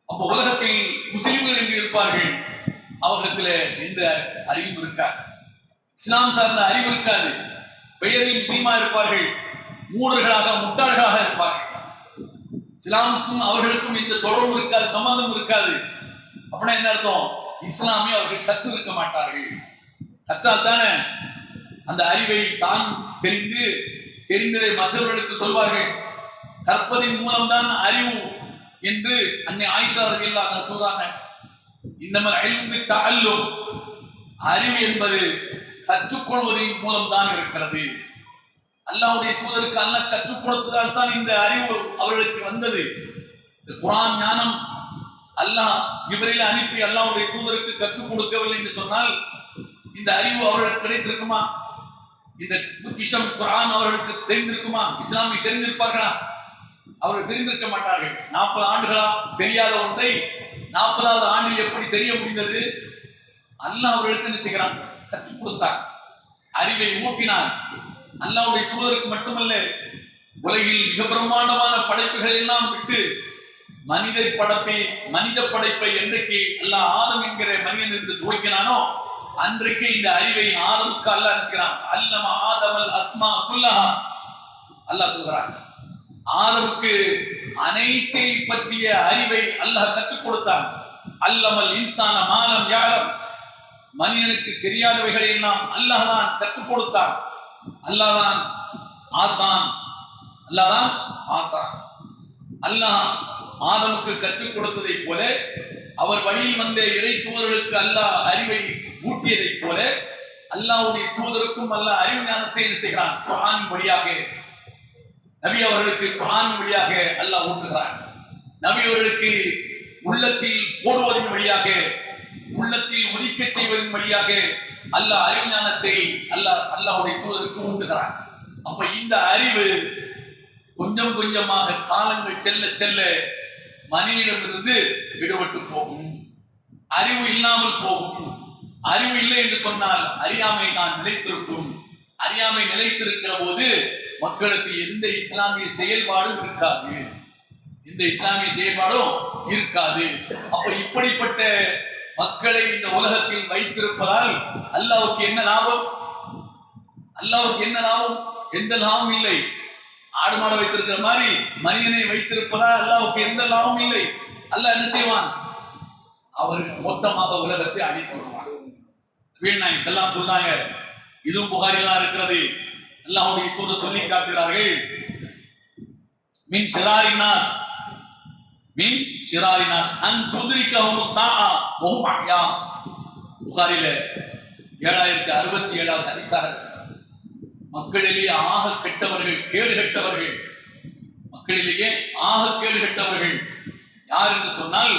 அப்ப உலகத்தில் முஸ்லிம்கள் என்று இருப்பார்கள், அவர்களிடத்துல எந்த அறிவும் இருக்காது, இஸ்லாம் சார்ந்த அறிவு இருக்காது. பெயரில் முஸ்லிமா இருப்பார்கள், மூடர்களாக முட்டாள்களாக இருப்பார்கள். இஸ்லாமுக்கும் அவர்களுக்கும் எந்த தொடர்பு இருக்காது, சம்பந்தம் இருக்காது. அப்படின்னா என்ன அர்த்தம், இஸ்லாமிய அவர்கள் கற்றிருக்க மாட்டார்கள். கற்றால் தானே அந்த அறிவை தான் தெரிந்ததை மற்றவர்களுக்கு சொல்வார்கள். கற்பதின் மூலம்தான் அறிவு என்று அன்னை ஆயிஷா ரலியல்லாஹு அன்ஹா சொல்றாங்க. இந்த தஅல்லும், அறிவு என்பது கற்றுக்கொள்வதன் மூலம் தான் இருக்கிறது. அல்லாஹ்வுடைய தூதருக்கு அல்லாஹ் கற்றுக் கொடுத்ததால் தான் இந்த அறிவு அவர்களுக்கு வந்தது. இந்த குர்ஆன் ஞானம் அல்லாஹ் ஜிப்ரீல் அனுப்பி அல்லாஹ்வுடைய தூதருக்கு கற்றுக் கொடுக்கவில்லை என்று சொன்னால் இந்த அறிவு அவர்களுக்கு கிடைத்திருக்குமா? இந்த பொக்கிஷம் குர்ஆன் அவர்களுக்கு தெரிந்திருக்குமா? இஸ்லாமை தெரிந்திருப்பார்களா? அவர்கள் தெரிந்திருக்க மாட்டார்கள். 40 ஆண்டுகளா தெரியாத ஒன்றை 40வது ஆண்டில் எப்படி தெரிய முடிந்தது? அல்லாஹ் அவர்களுக்கு என்ன செய்கிறான், கற்றுக் கொடுத்தார், அறிவை ஊட்டினார். அல்லாஹ்வுடைய தூதருக்கு மட்டுமல்ல, உலகில் மிக பிரம்மாண்டமான படைப்புகள் எல்லாம் விட்டு மனித படைப்பை என்றைக்கு அல்லாஹ் ஆதம் என்கிற மனிதன் இருந்து துவக்கினானோ அன்றைக்கு இந்த அறிவை ஆதமுக்கு அல்லாஹ் செய்கிறான். அல்லம ஆதமல் அஸ்மா குல்லஹா, அல்லாஹ் சொல்கிறான், ஆதமுக்கு அனைத்தை பற்றிய அறிவை அல்லாஹ் கற்றுக் கொடுத்தான். அல்லமல் இன்சான மாலம் யாலம், மனிதனுக்கு தெரியாதவைகளை எல்லாம் அல்லாஹ் தான் கற்றுக் கொடுத்தான். அல்லாஹ் தான் ஆசான், அல்லாஹ் தான் ஆசான். அல்லாஹ் ஆதமுக்கு கற்றுக் கொடுத்ததை போல அவர் வழியில் வந்த இறை தூதர்களுக்கு அல்லாஹ் அறிவை ஊட்டியதைப் போல அல்லாஹ்வுடைய தூதருக்கும் அல்லாஹ் அறிவு ஞானத்தை என்ன செய்கிறான்? குர்ஆன் வழியாக நபி அவர்களுக்கு குர்ஆன் வழியாக அல்லாஹ் ஊட்டுகிறான். நபி அவர்களுக்கு உள்ளத்தில் போடுவதன் வழியாக, உள்ளத்தில் உதிக்க செய்வதன் வழியாக அல்லாஹ் அறிவு ஞானத்தை அல்லாஹ்வுடைய தூதருக்கு ஊட்டுகிறான். அப்ப இந்த அறிவு கொஞ்சம் கொஞ்சமாக காலங்கள் செல்ல செல்ல மனிதனிடமிருந்து விடுபட்டு போகும், அறிவு இல்லாமல் போகும். அறிவு இல்லை என்று சொன்னால் அறியாமை தான் நிலைத்திருக்கும். அறியாமை நிலைத்திருக்கிற போது மக்களுக்கு எந்த இஸ்லாமிய செயல்பாடும் இருக்காது, எந்த இஸ்லாமிய செயல்பாடும் இருக்காது. அப்ப இப்படிப்பட்ட மக்களை இந்த உலகத்தில் வைத்திருப்பதால் அல்லாஹ்வுக்கு என்ன லாபம்? அல்லாஹ்வுக்கு என்ன லாபம்? எந்த லாபம் இல்லை. ஆடு மாடு வைத்திருக்கிற மாதிரி மனிதனை வைத்திருப்பதால் அல்லாஹ்வுக்கு எந்த லாபம் இல்லை. அல்லாஹ் என்ன செய்வான்? அவர் மொத்தமாக உலகத்தை அழித்து விடுவான். வீழ்நாய் செல்லாம் சொன்னாங்க, இதுவும் புகாரிலாம் இருக்கிறது. அல்லாஹ்வுடைய தூதர் சொல்லி காட்டுகிறார்கள், மின் ஷிராரினாஸ் மின் ஷிராரினாஸ் அன் துத்ரிகஹும் ஸாஆ வஹும் அஹ்யா. புகாரில 7067வது ஹதீஸாக இருக்கிறது. மக்களிலேயே ஆக கெட்டவர்கள், கேடு கெட்டவர்கள், மக்களிலேயே ஆக கேடு கெட்டவர்கள் யார் என்று சொன்னால்,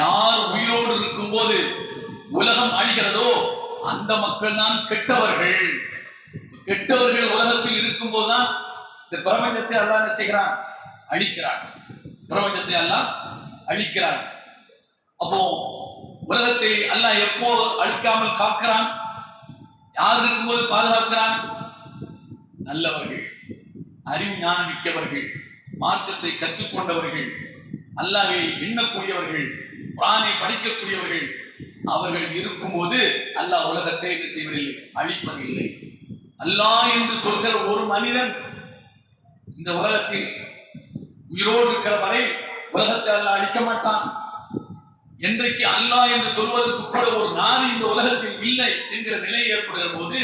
யார் உயிரோடு இருக்கும் போது உலகம் அழிகிறதோ அந்த மக்கள் தான் கெட்டவர்கள். கெட்டவர்கள் உலகத்தில் இருக்கும் போதுதான் இந்த பிரபஞ்சத்தை அல்லாஹ் என்ன செய்கிறான்? அழிக்கிறான். பிரபஞ்சத்தை அல்லாஹ் அழிக்கிறான். அப்போ உலகத்தை அல்லாஹ் எப்போ அழிக்காமல் காக்கிறான்? யார் இருக்கும்போது பாதுகாக்கிறான்? நல்லவர்கள், அறிவு ஞானம் மிக்கவர்கள், மார்க்கத்தை கற்றுக்கொண்டவர்கள், அல்லாஹ்வை எண்ணக்கூடியவர்கள், குர்ஆனை படிக்கக்கூடியவர்கள், அவர்கள் இருக்கும்போது அல்லாஹ் உலகத்தை என்ன செய்வதில்லை? அழிப்பதில்லை. அல்லாஹ் என்று சொல்கிற ஒரு மனிதன் இந்த உலகத்தில் உயிரோடு இருக்கிற வரை உலகத்தை அல்லாஹ் அழிக்க மாட்டான். என்றைக்கு அல்லாஹ் என்று சொல்வதற்கு கூட ஒரு நாதி இந்த உலகத்தில் இல்லை என்கிற நிலை ஏற்படுகிற போது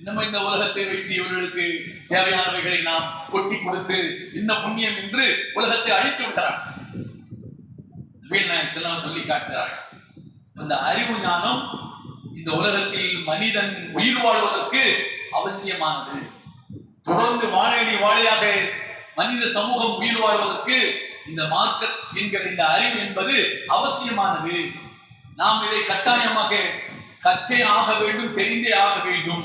நம்ம இந்த உலகத்தை வைத்து இவர்களுக்கு தேவையானவைகளை நாம் கொட்டி கொடுத்து என்ன புண்ணியம் என்று உலகத்தை அழித்து விடுகிறார். சொல்லி காட்டுகிறார்கள். அந்த அறிவு ஞானம் இந்த உலகத்தில் மனிதன் உயிர் வாழ்வதற்கு அவசியமானது. தொடர்ந்து வாழையடி வாழையாக மனித சமூகம் உயிர் வாழ்வதற்கு இந்த மார்க்கம் என்கிற இந்த அறிவு என்பது அவசியமானது. நாம் இதை கட்டாயமாக கற்றே ஆக வேண்டும், தெரிந்தே ஆக வேண்டும்.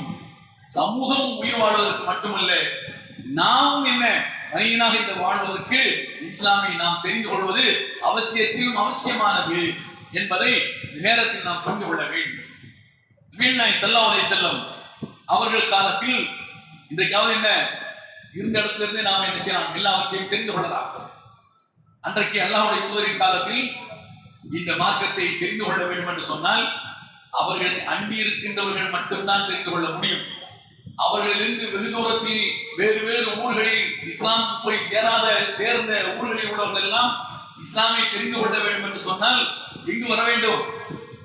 சமூகம் உயிர் வாழ்வதற்கு மட்டுமல்ல, நாம் என்ன மனிதனாக இந்த வாழ்வதற்கு இஸ்லாமை நாம் தெரிந்து கொள்வது அவசியத்திலும் அவசியமானது என்பதை இந்த நேரத்தில் நாம் புரிந்து கொள்ள வேண்டும். நபிகள் ஸல்லல்லாஹு அலைஹி வஸல்லம் அவர்கள் காலத்தில் இன்றைக்காவது என்ன இருந்த இடத்துல இருந்து நாம் என்ன செய்யலாம்? எல்லாவற்றையும் தெரிந்து கொள்ளலாம். அன்றைக்கு அல்லாஹ்வுடைய தூதரின் காலத்தில் இந்த மார்க்கத்தை தெரிந்து கொள்ள வேண்டும் என்று சொன்னால் அவர்கள் அண்டி இருக்கின்றவர்கள் மட்டும்தான் தெரிந்து கொள்ள முடியும். அவர்களிலிருந்து வெகு தூரத்தில் வேறு வேறு ஊர்களில் இஸ்லாம் போய் சேர்ந்த ஊர்களில் உள்ளவர்கள் எல்லாம் இஸ்லாமை தெரிந்து கொள்ள வேண்டும் என்று சொன்னால் எங்கு வர வேண்டும்?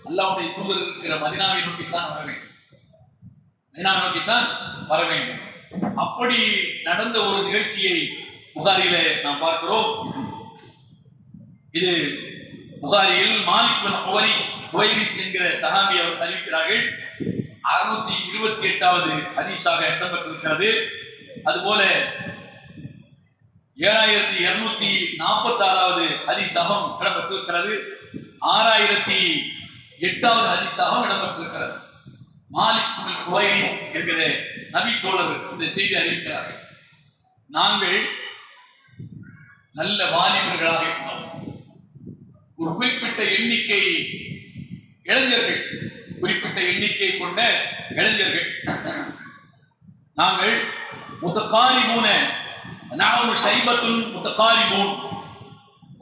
அல்லாஹ்வுடைய தூதர் இருக்கிற மதீனாவை நோக்கித்தான் வர வேண்டும். மதீனாவை நோக்கித்தான் வர வேண்டும். அப்படி நடந்த ஒரு நிகழ்ச்சியை புகாரிலே நாம் பார்க்கிறோம். இது புகாரியில் மாலிக் பின் ஹுவைரிஸ் என்கிற சஹாபி அவர் அறிவிக்கிறார்கள். 628வது ஹதீஸாக இடம்பெற்றிருக்கிறது. அதுபோல 7246வது ஹதீஸாகவும் இடம்பெற்றிருக்கிறது. 6008வது ஹதீஸாகவும் இடம்பெற்றிருக்கிறது. மாலிக் பின் ஹுவைரிஸ் என்கிற நபி தோழர் இந்த செய்தி அறிவிக்கிறார்கள். நாங்கள் நல்ல வாலிபர்களாக இருந்தோம். ஒரு குறிப்பிட்ட எண்ணிக்கை இளைஞர்கள், குறிப்பிட்ட எண்ணிக்கை கொண்ட இளைஞர்கள் நாங்கள் முத்தகாரிபூன நானும் ஷைபத்துன் முத்தகாரிபூன்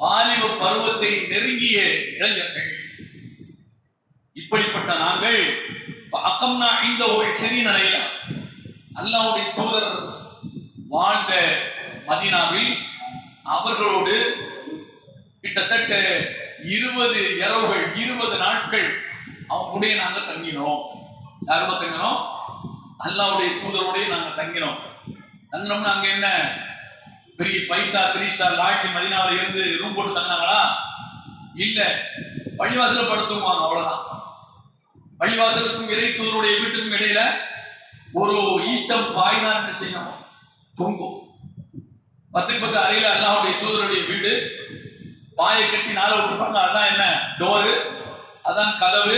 வாலிப பருவத்தை நெருங்கிய இளைஞர்கள். இப்படிப்பட்ட நாங்கள் அக்கம்னா இந்த ஒரு சிறிய நிலையில அல்லாஹ்வுடைய தூதர் வாழ்ந்த மதீனாவில் அவர்களோடு கிட்டத்தட்ட 20 இரவுகள் 20 நாட்கள் அவங்களுடைய நாங்க தங்கினோம். யாருமா தங்கினோம்? அல்லாஹ்வுடைய தூதரோடய நாங்க தங்கினோம். தங்கினோம்னா அங்க என்ன பெரிய 5 ஸ்டார் 3 ஸ்டார் லாட்ஜ் மதீனாவில் இருந்து ரூம் போட்டு தங்கினாங்களா? இல்ல பள்ளிவாசல படுத்துவாங்க, அவ்வளவுதான். பள்ளிவாசலுக்கும் இறை தூதருடைய வீட்டுக்கும் இடையில ஒரு ஈச்சம் பாய்தான் என்ன செய்யும், தொங்கும். 10 அறையில அல்லாஹ்வுடைய தூதருடைய வீடு, பாயை கட்டி நாளை விட்டுருப்பாங்க. அதான் என்ன டோரு, அதான் கதவு.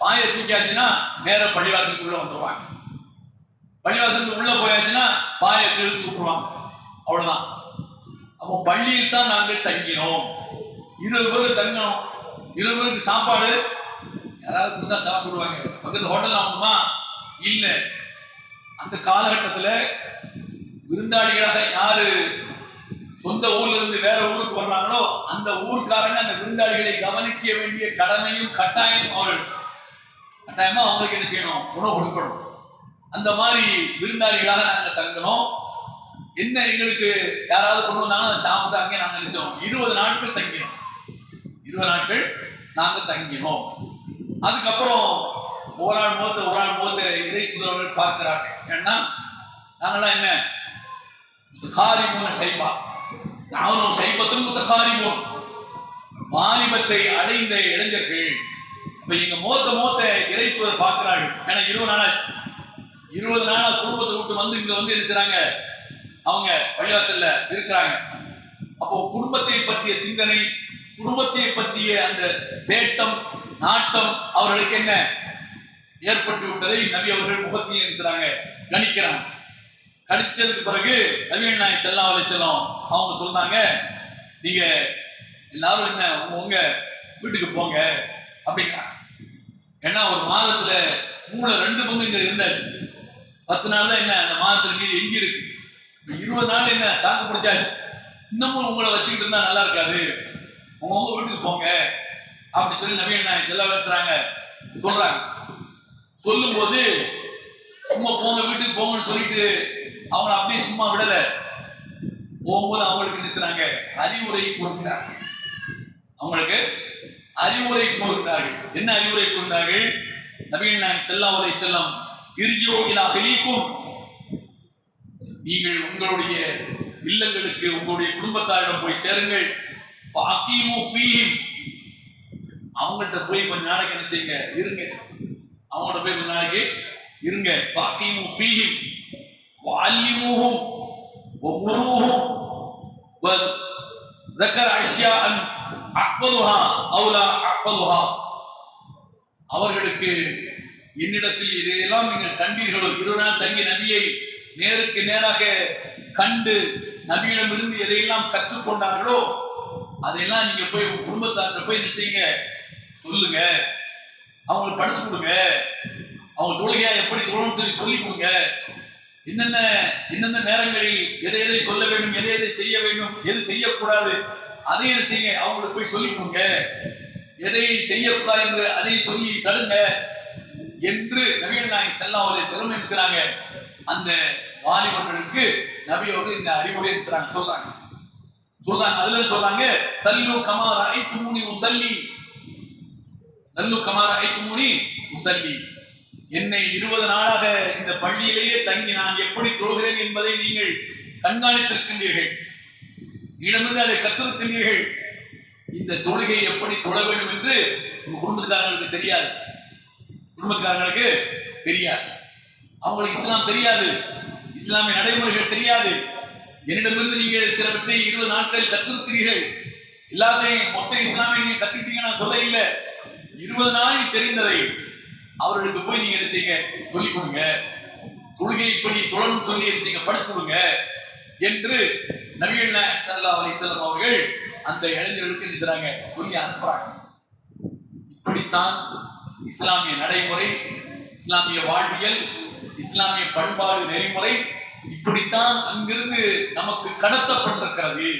பாயை தூக்கியாச்சுன்னா நேர பள்ளிவாசலுக்கு உள்ள வந்துருவாங்க. பள்ளிவாசலுக்கு உள்ள போயாச்சுன்னா பாயை கிழித்து விட்டுருவாங்க, அவ்வளவுதான். அப்போ பள்ளியில் தான் நாங்கள் தங்கினோம். 20 பேர் தங்கணும். 20 பேருக்கு சாப்பாடு யாராவது கொடுத்தா சாப்பிடுவாங்க. பக்கத்து ஹோட்டல் ஆகணுமா? இல்ல. அந்த காலகட்டத்தில் விருந்தாளிகளாக யாரு சொந்த ஊர்ல இருந்து வேற ஊருக்கு வர்றாங்களோ அந்த ஊர்க்காரங்க அந்த விருந்தாளிகளை கவனிக்க வேண்டிய கடமையும் கட்டாயமா அவங்களுக்கு என்ன செய்யணும், உணவு கொடுக்கணும். அந்த மாதிரி விருந்தாளிகளாக நாங்க தங்கணும். என்ன எங்களுக்கு யாராவது கொண்டு வந்தாலும் சாப்பிட்டு அங்கே நாங்க நினைச்சோம். 20 நாட்கள் தங்கினோம். 20 நாட்கள் நாங்க தங்கினோம். அதுக்கப்புறம் ஒரு ஆள் முகத்தை இறை தூதர்கள் பார்க்கிறார்கள். ஏன்னா நாங்களாம் என்ன முத்தகாரிமூன சைபா, நானும் சைபத்தும் முத்தகாரிமூன், வாலிபத்தை அடைந்த இளைஞர்கள். இப்ப எங்க மோத்த இறை தூதர் பார்க்கிறார்கள். ஏன்னா 20 நாளா குடும்பத்தை விட்டு வந்து இங்க வந்து என்ன செய்றாங்க, அவங்க பள்ளிவாசல்ல இருக்கிறாங்க. அப்போ குடும்பத்தை பற்றிய சிந்தனை, குடும்பத்தை பற்றிய அந்த தேட்டம் நாட்டம் அவர்களுக்கு என்ன ஏற்பட்டு விட்டதை நபி அவர்கள் முகத்தையும் என்ன செய்றாங்க, கணிக்கிறாங்க. கணிச்சதுக்கு பிறகு நபிகள் நாயகம் ஸல்லல்லாஹு அலைஹி வஸல்லம் அவங்க சொல்றாங்க, நீங்க எல்லாரும் என்ன உங்க வீட்டுக்கு போங்க அப்படிங்கிறாங்க. ஏன்னா ஒரு மாதத்துல 2 பங்கு இங்க இருந்தாச்சு. 10 நாள் தான் என்ன அந்த மாதத்துல மீது எங்க இருக்கு. 20 நாள் என்ன தாக்கு பிடிச்சாச்சு. இன்னமும் உங்களை வச்சுக்கிட்டு இருந்தா நல்லா இருக்காது, உங்க வீட்டுக்கு போங்க அப்படி சொல்லி நபிகள் நாயகம் ஸல்லல்லாஹு அலைஹி வஸல்லம் சொல்றாங்க. சொல்லும் போது சும்மா போங்க வீட்டுக்கு போங்கன்னு சொல்லிட்டு அவங்களை அப்படியே சும்மா விடல. போகும்போது அவங்களுக்கு என்ன செய்றாங்க, அறிவுரை கூறுகிறார்கள். அவங்களுக்கு அறிவுரை கூறுகிறார்கள். என்ன அறிவுரை கூறுகிறார்கள்? நபிகள் நாயகம் ஸல்லல்லாஹு அலைஹி வஸல்லம் இர்ஜிஉ இலா அஹ்லீக்கும், நீங்கள் உங்களுடைய இல்லங்களுக்கு உங்களுடைய குடும்பத்தாரிடம் போய் சேருங்கள். ஃபஅகீமு ஃபீஹிம், அவங்கள்ட்ட போய் கொஞ்ச நாளைக்கு என்ன செய்யுங்க, இருங்க. அவங்கள்ட்ட போய் கொஞ்ச நாளைக்கு இருங்க. ஃபஅகீமு ஃபீஹிம் வஅல்லிமுஹும் வமுருஹும் வذكر اشياء احفظها او لا احفظها, அவர்களுக்கு என்னிடத்தில் இதையெல்லாம் நீங்கள் கண்டீர்களோ, 20 நாள் தங்கி நபியை நேருக்கு நேராக கண்டு நபியிடம் இருந்து எதையெல்லாம் கற்றுக்கொண்டார்களோ அதையெல்லாம் நீங்க போய் உங்க குடும்பத்தார்கிட்ட போய் என்ன செய்யுங்க, சொல்லுங்க. அவங்களுக்கு படிச்சு கொடுங்க. அவங்க தொழுகையா எப்படி தொழணும்னு சொல்லி கொடுங்க. என்னென்ன நேரங்களில் எதை சொல்ல வேண்டும், எதை செய்ய வேண்டும், எது செய்யக்கூடாது அதை செய்யுங்க. அவங்களுக்கு போய் சொல்லி கொடுங்க. எதை செய்யக்கூடாது என்று அதை சொல்லி தருங்க என்று நபிகள் நாயகம் ஸல்லல்லாஹு அலைஹி வஸல்லம் என்ன செய்றாங்க, அந்த வாலிபர்களுக்கு நபி அவர்கள் இந்த அறிவுரை சொல்றாங்க. அதுல சொல்றாங்க, சல்லு கமா ரஅய்துமூனி உஸல்லி, சல்லு கமா ரஅய்துமூனி உஸல்லி, என்னை 20 நாளாக இந்த பள்ளியிலேயே தங்கி நான் எப்படி தொழுகிறேன் என்பதை நீங்கள் கண்காணித்திருக்கின்றீர்கள், இடமிருந்து அதை கற்றிருக்கின்றீர்கள். இந்த தொழுகை எப்படி தொழ வேண்டும் என்று உங்க குடும்பத்துக்காரங்களுக்கு தெரியாது. அவங்களுக்கு இஸ்லாம் தெரியாது, இஸ்லாமிய நடைமுறைகள் தெரியாது. என்னிடமிருந்து நீங்கள் சிலவற்றை 20 நாட்கள் கற்றிருக்கிறீர்கள். எல்லாத்தையும் மொத்த இஸ்லாமிய நீங்க கற்றுக்கிட்டீங்க நான் சொல்ல இல்லை. 20 நாளில் தெரிந்ததை அவர்களுக்கு போய் நீங்க என்ன செய்யுங்க, சொல்லிக் கொடுங்க. தொழுகை இப்படி தொடர்ந்து சொல்லி என்ன செய்யுங்க, படிச்சு கொடுங்க என்று நபிகள் நாயகம் ஸல்லல்லாஹு அலைஹி வஸல்லம் அவர்கள் அந்த இளைஞர்களுக்கு என்ன செய்றாங்க, சொல்லி அனுப்புறாங்க. இப்படித்தான் இஸ்லாமிய நடைமுறை, இஸ்லாமிய வாழ்வியல், இஸ்லாமிய பண்பாடு நெறிமுறை இப்படித்தான் அங்கிருந்து நமக்கு கடத்தப்பட்டிருக்கிறது.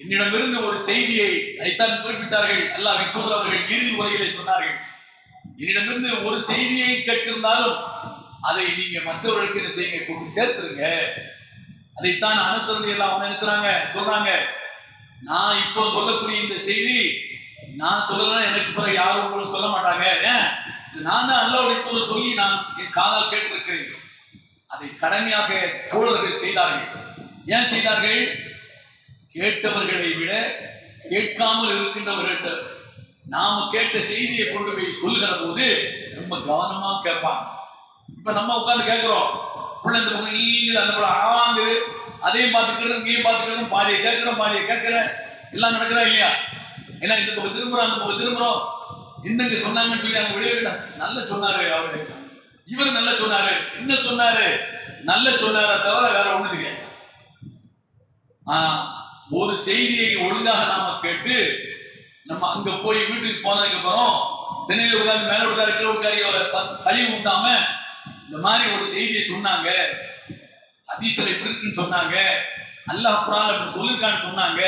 என்னிடமிருந்து ஒரு செய்தியை அதைத்தான் குறிப்பிட்டார்கள் அல்லாஹ்வின் தூதர் அவர்கள் இறுதி உரையிலே சொன்னார்கள். என்னிடமிருந்து ஒரு செய்தியை கேட்டிருந்தாலும் அதை நீங்க மற்றவர்களுக்கு என்ன செய்யுங்க, கொண்டு சேர்த்துருங்க. அதைத்தான் அனஸ் ரலியல்லாஹு அன்ஹு சொல்றாங்க, நான் இப்போ சொல்லக்கூடிய இந்த செய்தி நான் சொல்லலன்னா எனக்கு பிறகு யாரும் உங்களுக்கு சொல்ல மாட்டாங்க. ஏன், நான் தான் அல்லாஹ்வுடைய தூதர் சொல்லி நான் என் காதால் கேட்டிருக்கிறேன். அதை கடமையாக தோழர்கள் செய்தார்கள். ஏன் செய்தார்கள்? கேட்டவர்களை விட கேட்காமல் இருக்கின்றவர்கள்ட்ட நாம கேட்ட செய்தியை கொண்டு போய் சொல்லுகிற போது ரொம்ப கவனமா கேட்பாங்க. இப்ப நம்ம உட்கார்ந்து கேட்கிறோம், புள்ள இந்த பக்கம் ஈங்குது, அந்த பக்கம் ஆங்குது, அதையும் பார்த்துக்கிறோம் இங்கேயும் பார்த்துக்கிறோம், பாதியை கேட்கிறோம் பாதியை கேட்கிறேன், எல்லாம் நடக்குதா இல்லையா? ஏன்னா இந்த பக்கம் திரும்புறோம் அந்த பக்கம் திரும்புறோம், என்னங்க சொன்னாங்கன்னு சொல்லி அவங்க விட நல்ல சொன்னாரு அவரு, இவர் நல்ல சொன்னாரு, என்ன சொன்னாரு, நல்ல சொன்னார தவிர வேற ஒண்ணு தெரியாது. ஆனா ஒரு செய்தியை ஒழுங்காக நாம கேட்டு நம்ம அங்க போய் வீட்டுக்கு போனதுக்கு அப்புறம் திணையில உட்கார்ந்து மேல உட்காரு கீழே உட்காரு கழிவு ஊட்டாம இந்த மாதிரி ஒரு செய்தியை சொன்னாங்க, ஹதீஸ்ல எப்படி இருக்குன்னு சொன்னாங்க, அல்லாஹ் குர்ஆன்ல அப்படி சொல்லிருக்கான்னு சொன்னாங்க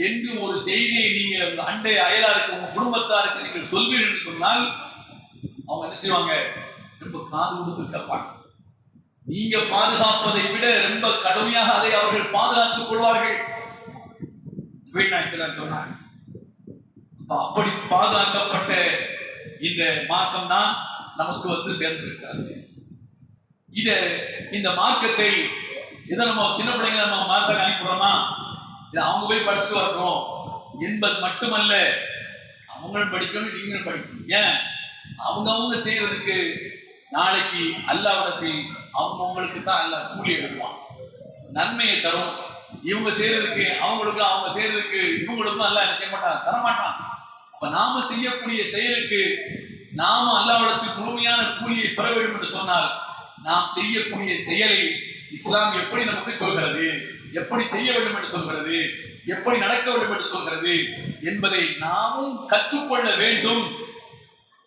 என்று ஒரு செய்தியை நீங்க அண்டை அயலாருக்கு உங்க குடும்பத்தாருக்கு நீங்கள் சொல்வீர்கள் என்று சொன்னால் அவங்க என்ன செய்வாங்க, ரொம்ப காது கொடுத்து கேட்பாங்க. நீங்க பாதுகாப்பதை விட ரொம்ப கடுமையாக அதை அவர்கள் பாதுகாத்துக் கொள்வார்கள் சொன்னாங்க. அப்படி பாதுகாக்கப்பட்ட இந்த மார்க்கம் தான் நமக்கு சேர்ந்திருக்கிறது. இந்த மார்க்கத்தை இதை நம்ம சின்ன பிள்ளைங்களை நம்ம மாசாக அனுப்பிடுறோமா, இதை அவங்க போய் படிச்சுட்டு வரணும் என்பது மட்டுமல்ல, அவங்களும் படிக்கணும் நீங்களும் படிக்கணும். ஏன் அவங்க செய்யறதுக்கு நாளைக்கு அல்லாஹ்விடத்தில் அவங்களுக்கு தான் அல்லாஹ் கூலி எடுப்பான், நன்மையை தரும். இவங்க செய்யறதுக்கு அவங்களுக்கும் அவங்க செய்யறதுக்கு இவங்களுக்கும் அல்லாஹ் என்ன செய்ய மாட்டான், தரமாட்டான். அப்ப நாம செய்யக்கூடிய செயலுக்கு நாம அல்லாஹ்விடத்தில் முழுமையான கூலியை பெற வேண்டும் என்று சொன்னால் நாம் செய்யக்கூடிய செயலை இஸ்லாம் எப்படி நமக்கு சொல்கிறது, எப்படி செய்ய வேண்டும் என்று சொல்கிறது, எப்படி நடக்க வேண்டும் என்று சொல்கிறது என்பதை நாமும் கற்றுக்கொள்ள வேண்டும்.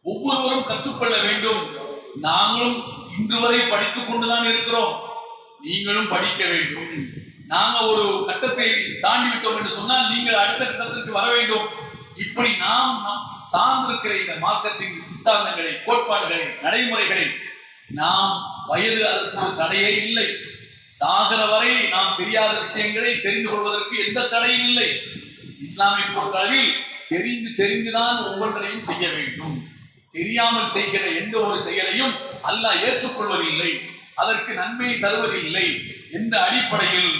ஒவ்வொருவரும் கற்றுக்கொள்ள வேண்டும். நாங்களும் இன்று வரை படித்துக் கொண்டுதான் இருக்கிறோம், நீங்களும் படிக்க வேண்டும். நாங்க ஒரு கட்டத்தை தாண்டி விட்டோம் என்று சொன்னால் நீங்கள் அடுத்த கட்டத்திற்கு வர வேண்டும். இப்படி நாம் சார்ந்திருக்கிற இந்த மார்க்கத்தின் சித்தாந்தங்களை, கோட்பாடுகளை, நடைமுறைகளை நாம் வயது அதற்கு ஒரு தடையே இல்லை. சாகர வரை நாம் தெரியாத விஷயங்களை தெரிந்து கொள்வதற்கு எந்த தடையும் இல்லை. இஸ்லாமை பொறுத்தளவில் தெரிந்துதான் ஒவ்வொன்றையும் செய்ய வேண்டும். தெரியாமல் செய்கிற எந்த ஒரு செயலையும் அல்லாஹ் ஏற்றுக்கொள்வதில்லை, அதற்கு நன்மையை தருவதில்லை என்ற அடிப்படையில்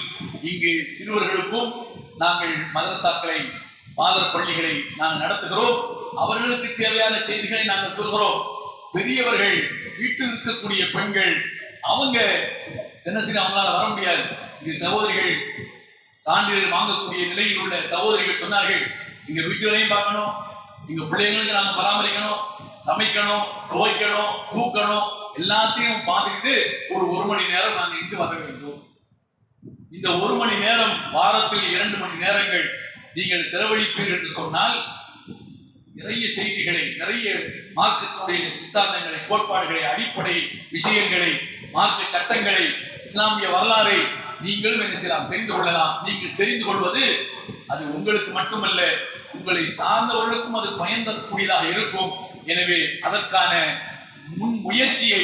இங்கு சிறுவர்களுக்கும் நாங்கள் மதரசாக்களை, பாதர் பள்ளிகளை நாங்கள் நடத்துகிறோம். அவர்களுக்கு தேவையான செய்திகளை நாங்கள் சொல்கிறோம். பெரியவர்கள், வீட்டில் இருக்கக்கூடிய பெண்கள், அவங்க தினசரி அவங்களால வர முடியாது. இங்கு சகோதரிகள் சான்றிதழ் வாங்கக்கூடிய நிலையில் உள்ள சகோதரிகள் சொன்னார்கள், எங்க வீட்டுகளையும் பார்க்கணும், எங்க பிள்ளைங்களுக்கு நாங்கள் பராமரிக்கணும், சமைக்கணும், துவைக்கணும், தூக்கணும், எல்லாத்தையும் பார்த்துக்கிட்டு ஒரு மணி நேரம் நாங்கள் இங்கு வர வேண்டும். இந்த 1 மணி நேரம் வாரத்தில் 2 மணி நேரங்கள் நீங்கள் செலவழிப்பீர்கள் என்று சொன்னால் நிறைய செய்திகளை, நிறைய மார்க்கத்துடைய சித்தாந்தங்களை, கோட்பாடுகளை, அடிப்படை விஷயங்களை, மார்க்க சட்டங்களை, இஸ்லாமிய வரலாறை நீங்களும் என்ன செய்யலாம், தெரிந்து கொள்ளலாம். நீங்கள் தெரிந்து கொள்வது அது உங்களுக்கு மட்டுமல்ல, உங்களை சார்ந்தவர்களுக்கும் அது பயன் தரக்கூடியதாக இருக்கும். எனவே அதற்கான முன் முயற்சியை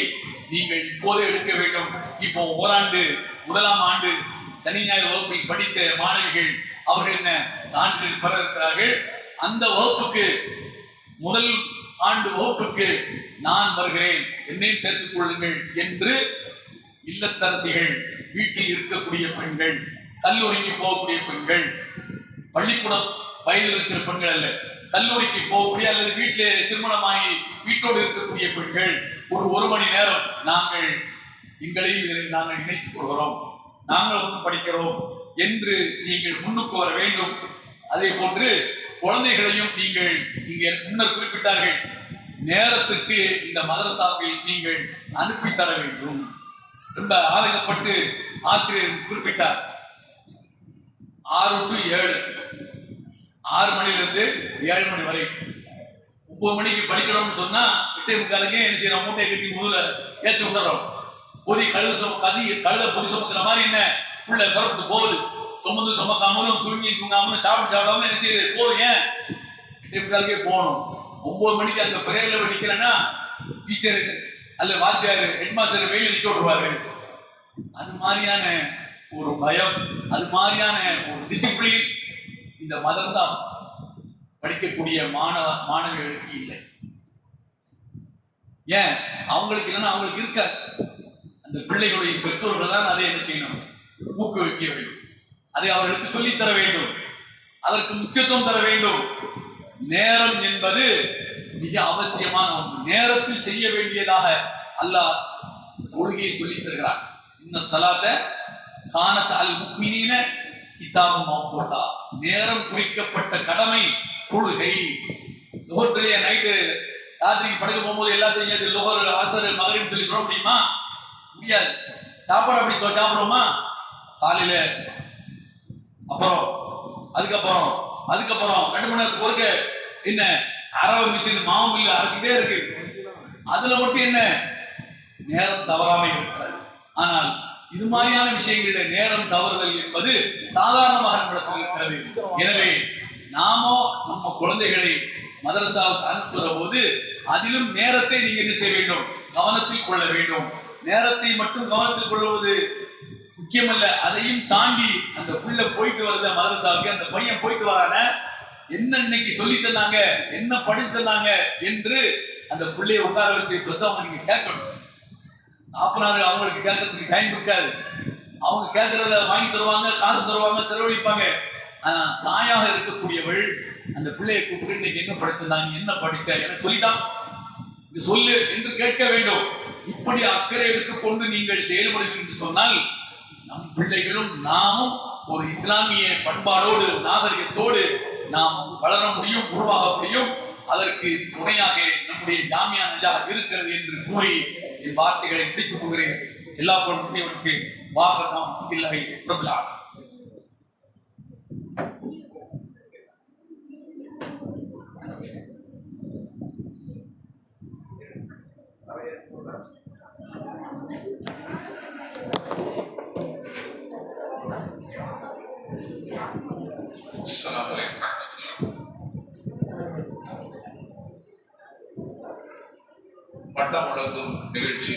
நீங்கள் இப்போதே எடுக்க வேண்டும். இப்போ முதலாம் ஆண்டு சனி ஞாயிறு வகுப்பில் படித்த மாணவிகள் அவர்கள் என்ன சான்றிதழ் பெற இருக்கிறார்கள். அந்த வகுப்புக்கு, முதல் ஆண்டு வகுப்புக்கு நான் வருகிறேன், என்னையும் சேர்த்துக் கொள்ளுங்கள் என்று இல்லத்தரசிகள், வீட்டில் இருக்கக்கூடிய பெண்கள், கல்லூரிக்கு போகக்கூடிய பெண்கள், பள்ளிக்கூடம் வயதில் இருக்கிற பெண்கள் அல்ல, கல்லூரிக்கு போகக்கூடிய அல்லது வீட்டிலே திருமணமாகி வீட்டோடு இருக்கக்கூடிய பெண்கள் ஒரு மணி நேரம் நாங்கள் எங்களையும் இதில் நாங்கள் இணைத்துக் கொள்கிறோம், நாங்கள் படிக்கிறோம் என்று நீங்கள் முன்னுக்கு வர வேண்டும். அதே போன்று குழந்தைகளையும் நீங்கள் இங்கே முன்னர் குறிப்பிட்டார்கள், நேரத்துக்கு இந்த மதரசாவில் நீங்கள் அனுப்பி தர வேண்டும். ரொம்ப ஆதங்கப்பட்டு ஆசிரியர் குறிப்பிட்டார். 6 to 7, 6 மணிலிருந்து 7 மணி வரை. 9 மணிக்கு படிக்கணும்னு சொன்னா 8:45 என்ன செய்யறோம், மூட்டை கட்டி முதல்ல ஏற்றி விடுறோம். பொதி கழுத பொதி சுமக்கிற மாதிரி என்ன உள்ள புறப்பட்டு போகுது. சுமந்து சுமக்காமலும் தூங்காமலும் சாப்பிடாமலும் என்ன செய்யுது, போதும். ஏன் 8:45 போகணும். 9 மணிக்கு அந்த பிரேயர்ல நிக்கிறேன்னா டீச்சர் அல்ல வாத்தியார், ஹெட்மாஸ்டர் வெயில நிக்க விட்டுருவாரு. அது மாதிரியான ஒரு பயம், அது மாதிரியான ஒரு டிசிப்ளின் இந்த மதரசா படிக்கக்கூடிய மாணவிகளுக்கு இல்லை. ஏன் அவங்களுக்கு இல்லைன்னா அவங்களுக்கு இருக்காது. அந்த பிள்ளைகளுடைய பெற்றோர்கள் தான் அதை என்ன செய்யணும், ஊக்குவிக்க வேண்டும், அதை அவர்களுக்கு சொல்லித்தர வேண்டும். அதற்கு முக்கியத்துவம் தர வேண்டும். நேரம் என்பது மிக அவசியமான ஒன்று. நேரத்தில் செய்ய வேண்டியதாக அல்லாஹ் தொழுகையை சொல்லித் தருகிறார். இன்ன ஸலாத்த கானத் அல் முஃமினீன கிதாபம் மவ்கூதா. நேரம் குறிக்கப்பட்ட கடமை தொழுகை. லுஹர்லயே நைட்டு ராத்திரிக்கு படுக்க போகும்போது எல்லாத்தையும் லுஹர் அஸர் மக்ரிப் சொல்லி சொல்ல முடியுமா? முடியாது. சாப்பாடு அப்படி சாப்பிடுவோமா? காலையில அப்புறம் அதுக்கப்புறம் 2 மணி நேரத்துக்கு ஒருக்க என்ன அரவை மிஷின் மாவு மில்லு அரைச்சிக்கிட்டே இருக்கு. அதுல மட்டும் என்ன நேரம் தவறாம இருக்கிறது. ஆனால் இது மாதிரியான விஷயங்களில் நேரம் தவறுதல் என்பது சாதாரணமாக நம்மிடத்தில் இருக்கிறது. எனவே நாமோ நம்ம குழந்தைகளை மதரசாவுக்கு அனுப்புகிற போது அதிலும் நேரத்தை நீங்க என்ன செய்ய வேண்டும்? கவனத்தில் கொள்ள வேண்டும். நேரத்தை மட்டும் கவனத்தில் கொள்வது முக்கியமல்ல, அதையும் தாண்டி அந்த புள்ள போயிட்டு வருத மதரசாவுக்கு, அந்த பையன் போயிட்டு வரான என்ன இன்னைக்கு சொல்லி தந்தாங்க, என்ன படித்து தந்தாங்க என்று அந்த பிள்ளையை உட்கார வச்சு பெற்றவங்க நீங்க கேட்கணும். நாற்பது அவங்களுக்கு கேட்கறதுக்கு டைம் இருக்காது. அவங்க கேட்கறத வாங்கி தருவாங்க, காசு தருவாங்க, செலவழிப்பாங்க. ஆனா தாயாக இருக்கக்கூடியவள் அந்த பிள்ளையை கூப்பிட்டு இன்னைக்கு என்ன படிச்சிருந்தாங்க, நீ என்ன படிச்ச, எனக்கு சொல்லிதான் சொல்லு என்று கேட்க வேண்டும். இப்படி அக்கறை எடுத்துக்கொண்டு நீங்கள் செயல்படுவீர்கள் என்று சொன்னால் நம் பிள்ளைகளும் நாமும் ஒரு இஸ்லாமிய பண்பாடோடு நாகரிகத்தோடு நாம் வளர முடியும், உருவாக முடியும். அதற்கு துணையாக நம்முடைய ஜாமியா நஜாஹ் இருக்கிறது என்று கூறி என் வார்த்தைகளை முடித்துக் கொள்கிறேன். எல்லா பொருட்களுக்கு வாகனம் இல்லை பிரபலா. அஸ்ஸலாமு அலைக்கும் வரஹ்மத்துல்லாஹ். பட்டம் வழங்கும் நிகழ்ச்சி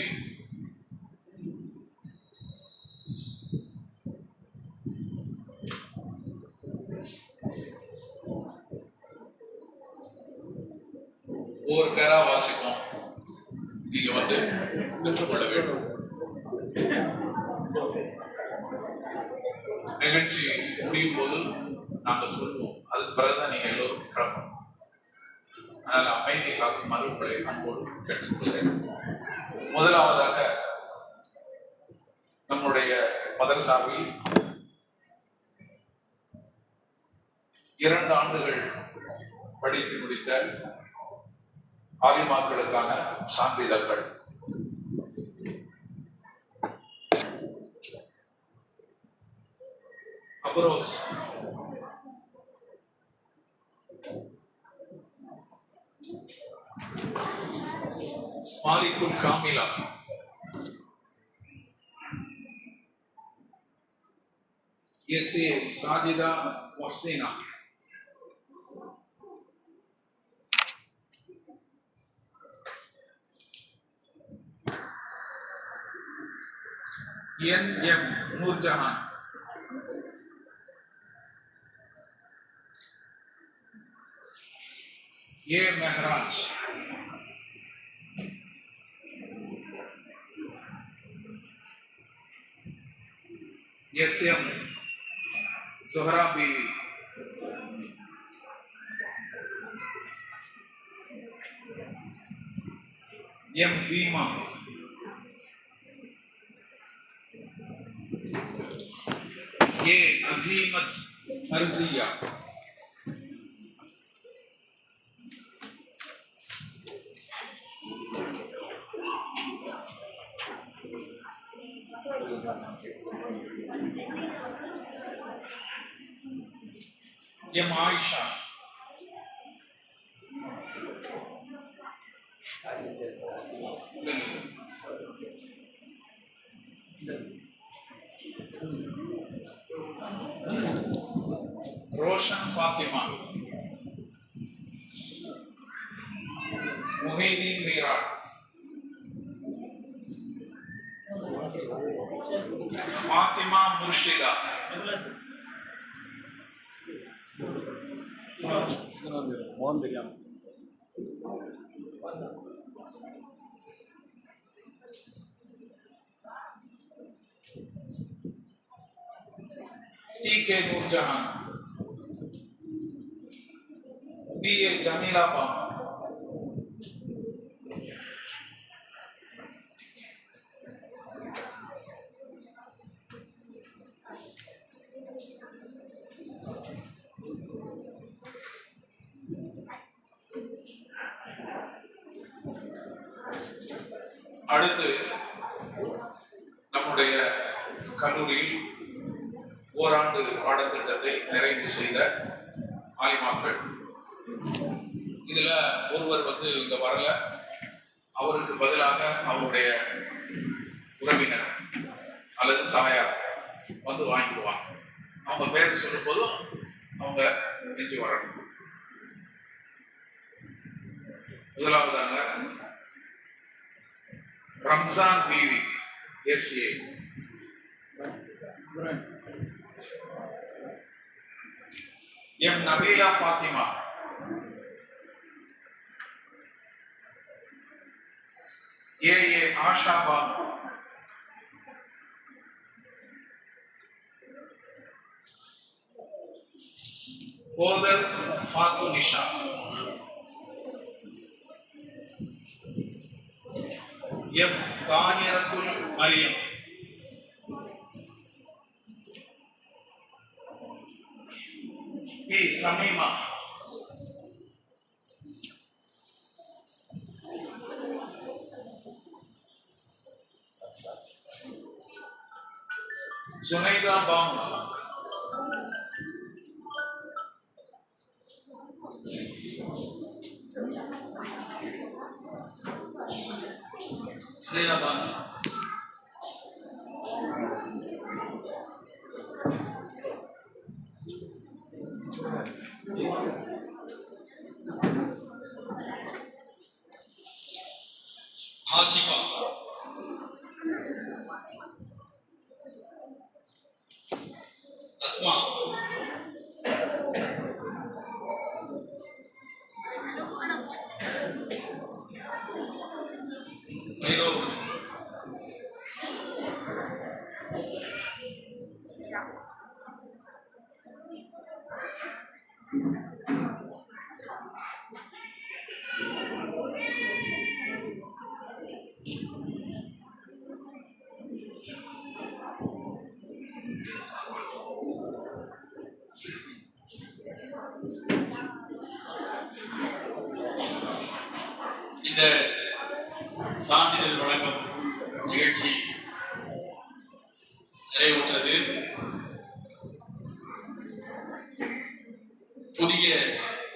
ஒவ்வொரு பேரா வாசிப்போம். நீங்க வந்து பெற்றுக்கொள்ள வேண்டும். நிகழ்ச்சி முடியும் போது நாங்கள் சொல்லுவோம். அதுக்கு பிறகுதான் நீங்க எல்லோரும் கிளம்பணும். அதனால அமைதியை காக்குமாறு உங்களை அன்போடு கேட்டுக்கொள்கிறேன். முதலாவதாக நம்முடைய மதரசாவில் 2 ஆண்டுகள் படித்து முடித்த ஆலிமாக்களுக்கான சான்றிதழ்கள். அப்ரோஸ் மாலிகுல் காமிலா, எஸ்ஏ சாஜிதா முஹ்சினா, என் நூர்ஜஹான், ஏ மெஹராஜ், எஸ்எம் ज़ोहरा बीवी, एम बीमा, ये अजीमत मर्जिया, एम आयशा, रोशन फातिमा, मुहीदीन मीरा, फातिमा मुर्शिदा, टी के नूरजहां, BA ஜமீலா பானு. அடுத்து நம்முடைய கல்லூரியில் ஓராண்டு பாடத்திட்டத்தை நிறைவு செய்த ஆலிமாக்கள். இதுல ஒருவர் இங்க வரல, அவருக்கு பதிலாக அவருடைய உறவினர் அல்லது தாயார் வாங்கிக்குவாங்க. அவங்க பேர் சொல்லும் போதும் அவங்க இங்கு வரணும். முதலாவதாக Ramjan PV SA. M Nabeela Fathima. AA Asha Banu. Khader Fathu Nisha. M Tahiratul Mariam. P Shameema. Junaida Banu. Asifa. Asma. Feroz. இந்த சான்றிதழ் வழங்கும் நிகழ்ச்சி நிறைவுற்றது. புதிய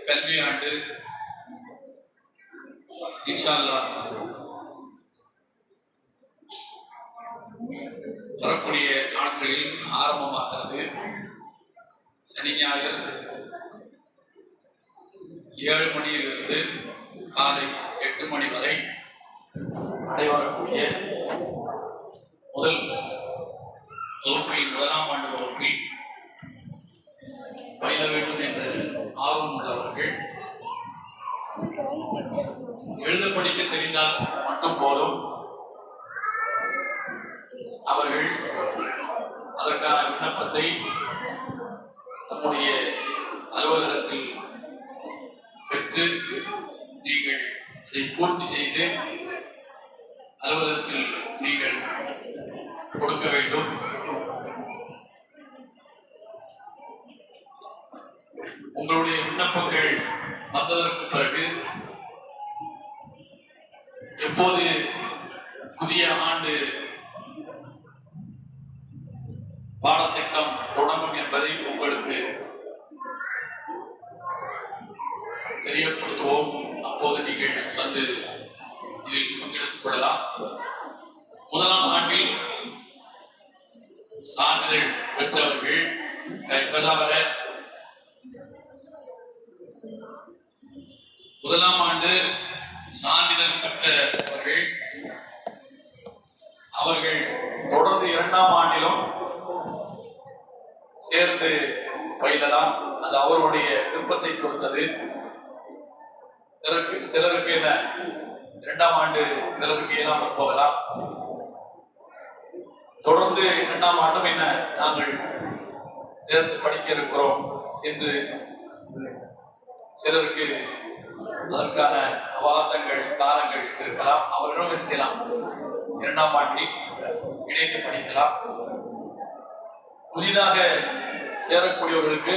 கல்வியாண்டு இன்ஷா அல்லாஹ் வரக்கூடிய நாட்களில் ஆரம்பமாகிறது. சனி ஞாயிறு 7 மணியிலிருந்து காலை 8 மணி வரை நடைபெறக்கூடிய முதல் வகுப்பில் 1ஆம் ஆண்டு வகுப்பில் பயில வேண்டும் என்ற ஆர்வம் உள்ளவர்கள் எழுத படிக்க தெரிந்தால் மட்டும் போதும். அவர்கள் அதற்கான விண்ணப்பத்தை நம்முடைய அலுவலகத்தில் பெற்று நீங்கள் இதை பூர்த்தி செய்து அலுவலகத்தில் நீங்கள் கொடுக்க வேண்டும். உங்களுடைய விண்ணப்பங்கள் வந்ததற்கு பிறகு எப்போது புதிய ஆண்டு பாடத்திட்டம் தொடங்கும் என்பதை உங்களுக்கு தெரியப்படுத்துவோம். அப்போது நீங்கள் வந்து இதில் பங்கெடுத்துக் கொள்ளலாம். 1ஆம் ஆண்டில் சான்றிதழ் பெற்றவர்கள் கைப்பதவர 1ஆம் ஆண்டு சான்றிதழ் பெற்றவர்கள் அவர்கள் தொடர்ந்து 2ஆம் ஆண்டிலும் சேர்ந்து பயிலலாம். அது அவருடைய விருப்பத்தை பொறுத்தது. சிலருக்கு என்ன 2ஆம் ஆண்டு, சிலருக்கு 7ஆம் போகலாம். தொடர்ந்து 2ஆம் ஆண்டும் என்ன நாங்கள் சேர்ந்து படிக்க இருக்கிறோம் என்று சிலருக்கு அதற்கான அவகாசங்கள் காலங்கள் இருக்கலாம். அவர்களும் என்ன செய்யலாம், 2ஆம் ஆண்டில் இணைந்து படிக்கலாம். புதிதாக சேரக்கூடியவர்களுக்கு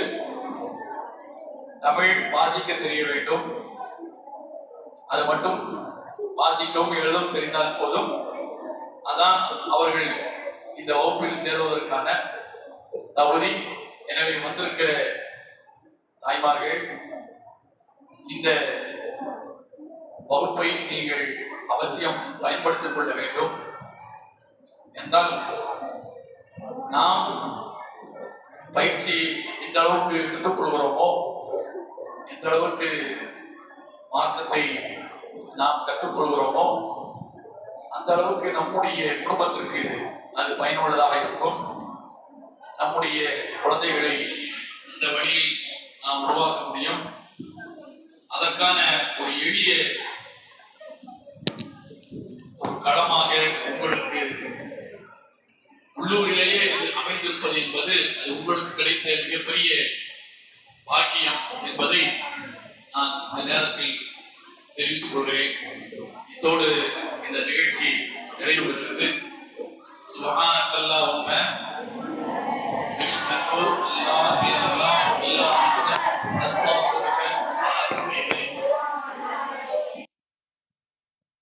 தமிழ் வாசிக்க தெரிய வேண்டும். அது மட்டும் வாசிக்கவும் எழுதவும் தெரிந்தால் போதும். அதான் அவர்கள் இந்த வகுப்பில் சேருவதற்கான தகுதி. எனவே வந்திருக்கிற தாய்மார்கள் இந்த வகுப்பை நீங்கள் அவசியம் பயன்படுத்திக் கொள்ள வேண்டும். என்றால் நாம் பயிற்சி எந்த அளவுக்கு எடுத்துக் கொள்கிறோமோ, எந்த அளவுக்கு மார்க்கத்தை நாம் கற்றுக்கொள்கிறோமோ, அந்த அளவுக்கு நம்முடைய குடும்பத்திற்கு அது பயனுள்ளதாக இருக்கும். நம்முடைய குழந்தைகளை இந்த வழியில் நாம் உருவாக்க முடியும். அதற்கான ஒரு எளிய ஒரு களமாக உங்களுக்கு உள்ளூரிலேயே இது அமைந்திருப்பது என்பது அது உங்களுக்கு கிடைத்த மிகப்பெரிய பாக்கியம் என்பதை நான் இந்த நேரத்தில் தெரிவித்துக் கொள்கிறேன். இத்தோடு இந்த நிகழ்ச்சி நிறைவு பெறுகிறது. சுப்ஹானக்கல்லாஹும்ம